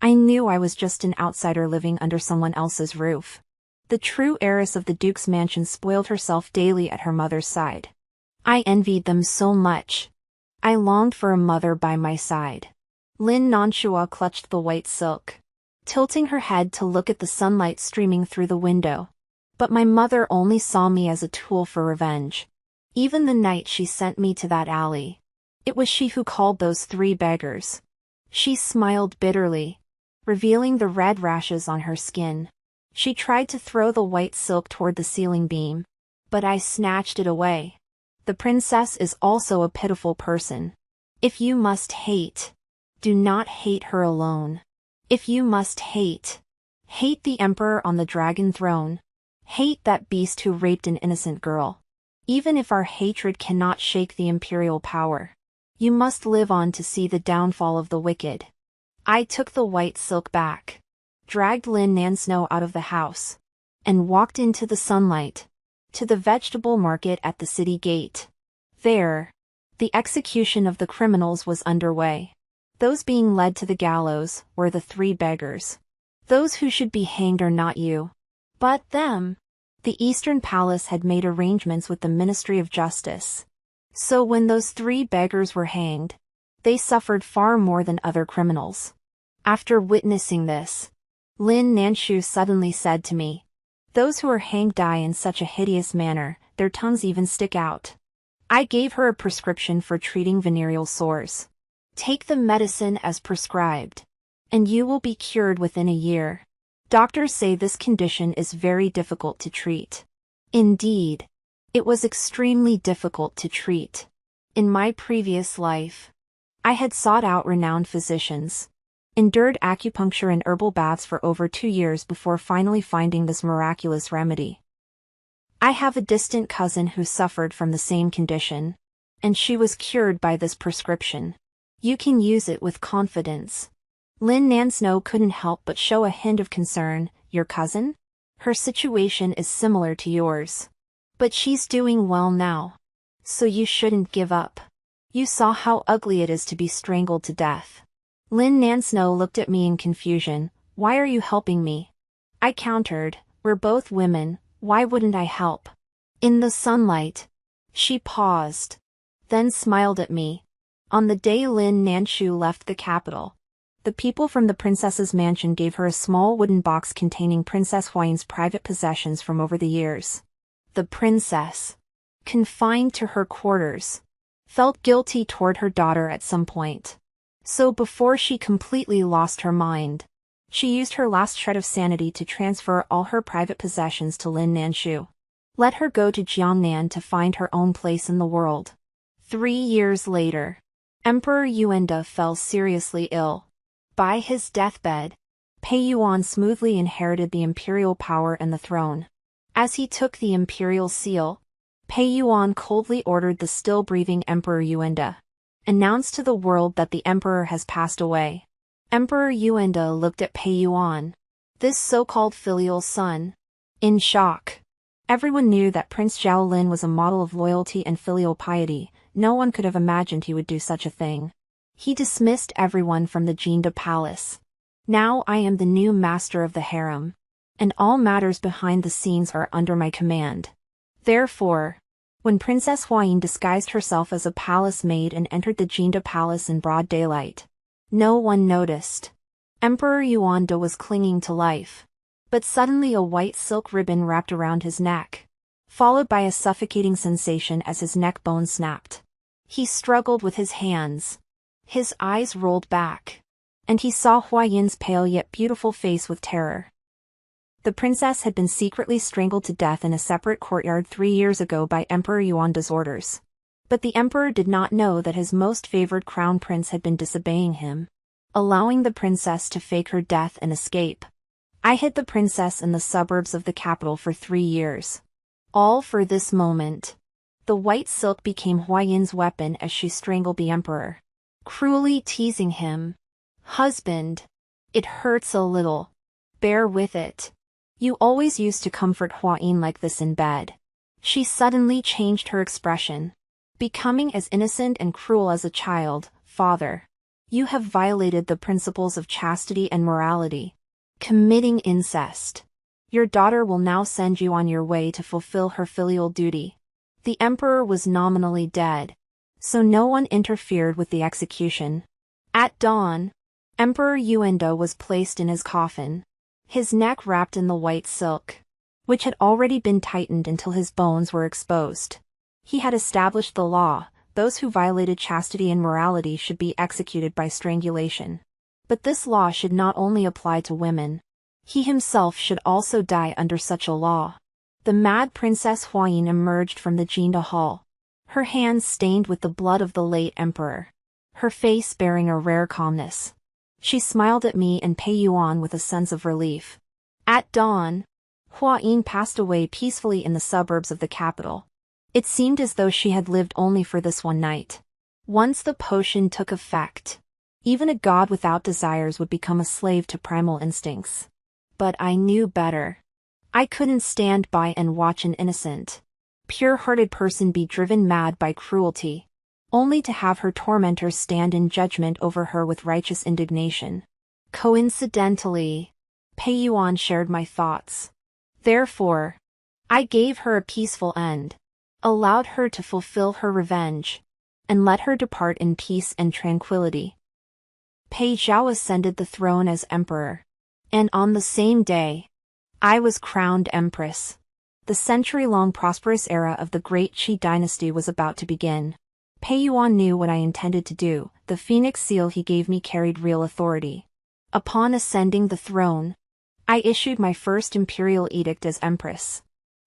I knew I was just an outsider living under someone else's roof. The true heiress of the duke's mansion spoiled herself daily at her mother's side. I envied them so much. I longed for a mother by my side. Lin Nanshu clutched the white silk, tilting her head to look at the sunlight streaming through the window. But my mother only saw me as a tool for revenge. Even the night she sent me to that alley, it was she who called those 3 beggars. She smiled bitterly, revealing the red rashes on her skin. She tried to throw the white silk toward the ceiling beam, but I snatched it away. The princess is also a pitiful person. If you must hate, do not hate her alone. If you must hate, hate the emperor on the dragon throne. Hate that beast who raped an innocent girl. Even if our hatred cannot shake the imperial power, you must live on to see the downfall of the wicked. I took the white silk back, dragged Lin Nanshu out of the house, and walked into the sunlight, to the vegetable market at the city gate. There, the execution of the criminals was underway. Those being led to the gallows were the 3 beggars. Those who should be hanged are not you, but them. The Eastern Palace had made arrangements with the Ministry of Justice. So when those 3 beggars were hanged, they suffered far more than other criminals. After witnessing this, Lin Nanshu suddenly said to me, "Those who are hanged die in such a hideous manner, their tongues even stick out." I gave her a prescription for treating venereal sores. Take the medicine as prescribed, and you will be cured within a year. Doctors say this condition is very difficult to treat. Indeed, it was extremely difficult to treat. In my previous life, I had sought out renowned physicians, endured acupuncture and herbal baths for over 2 years before finally finding this miraculous remedy. I have a distant cousin who suffered from the same condition, and she was cured by this prescription. You can use it with confidence. Lin Nanshu couldn't help but show a hint of concern. Your cousin? Her situation is similar to yours. But she's doing well now. So you shouldn't give up. You saw how ugly it is to be strangled to death. Lin Nanshu looked at me in confusion. Why are you helping me? I countered, we're both women, why wouldn't I help? In the sunlight. She paused, then smiled at me. On the day Lin Nanshu left the capital, the people from the princess's mansion gave her a small wooden box containing Princess Huayin's private possessions from over the years. The princess, confined to her quarters, felt guilty toward her daughter at some point. So before she completely lost her mind, She used her last shred of sanity to transfer all her private possessions to Lin Nanshu. Let her go to Jiangnan to find her own place in the world. 3 years later, Emperor Yuanda fell seriously ill. By his deathbed, Pei Yuan smoothly inherited the imperial power and the throne. As he took the imperial seal, Pei Yuan coldly ordered the still-breathing Emperor Yuanda, announced to the world that the emperor has passed away. Emperor Yuanda looked at Pei Yuan, this so-called filial son, in shock. Everyone knew that Prince Zhao Lin was a model of loyalty and filial piety. No one could have imagined he would do such a thing. He dismissed everyone from the Jinda palace. Now I am the new master of the harem, and all matters behind the scenes are under my command. Therefore, when Princess Huayin disguised herself as a palace maid and entered the Jinda palace in broad daylight, no one noticed. Emperor Yuanda was clinging to life. But suddenly a white silk ribbon wrapped around his neck, followed by a suffocating sensation as his neck bone snapped. He struggled with his hands. His eyes rolled back, and he saw Huayin's pale yet beautiful face with terror. The princess had been secretly strangled to death in a separate courtyard 3 years ago by Emperor Yuanda's orders. But the emperor did not know that his most favored crown prince had been disobeying him, allowing the princess to fake her death and escape. I hid the princess in the suburbs of the capital for 3 years. All for this moment. The white silk became Huayin's weapon as she strangled the emperor, cruelly teasing him. Husband, it hurts a little. Bear with it. You always used to comfort Huayin like this in bed. She suddenly changed her expression, becoming as innocent and cruel as a child. Father, you have violated the principles of chastity and morality, committing incest. Your daughter will now send you on your way to fulfill her filial duty. The emperor was nominally dead, so no one interfered with the execution. At dawn, Emperor Yuanda was placed in his coffin, his neck wrapped in the white silk, which had already been tightened until his bones were exposed. He had established the law: those who violated chastity and morality should be executed by strangulation. But this law should not only apply to women. He himself should also die under such a law. The mad Princess Huayin emerged from the Jinda hall, her hands stained with the blood of the late emperor, her face bearing a rare calmness. She smiled at me and Pei Yuan with a sense of relief. At dawn, Huayin passed away peacefully in the suburbs of the capital. It seemed as though she had lived only for this one night. Once the potion took effect, even a god without desires would become a slave to primal instincts. But I knew better. I couldn't stand by and watch an innocent, pure-hearted person be driven mad by cruelty, only to have her tormentors stand in judgment over her with righteous indignation. Coincidentally, Pei Yuan shared my thoughts. Therefore, I gave her a peaceful end, allowed her to fulfill her revenge, and let her depart in peace and tranquility. Pei Zhao ascended the throne as emperor, and on the same day, I was crowned empress. The century-long prosperous era of the Great Qi dynasty was about to begin. Pei Yuan knew what I intended to do. The phoenix seal he gave me carried real authority. Upon ascending the throne, I issued my first imperial edict as empress.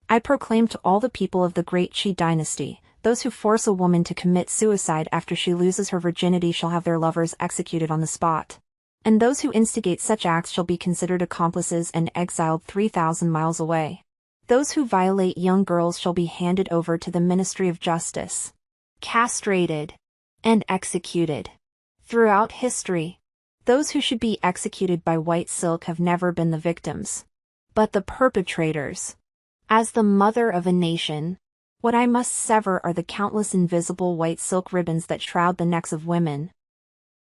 I proclaimed to all the people of the Great Qi dynasty: those who force a woman to commit suicide after she loses her virginity shall have their lovers executed on the spot. And those who instigate such acts shall be considered accomplices and exiled 3,000 miles away. Those who violate young girls shall be handed over to the Ministry of Justice, castrated, and executed. Throughout history, those who should be executed by white silk have never been the victims, but the perpetrators. As the mother of a nation, what I must sever are the countless invisible white silk ribbons that shroud the necks of women.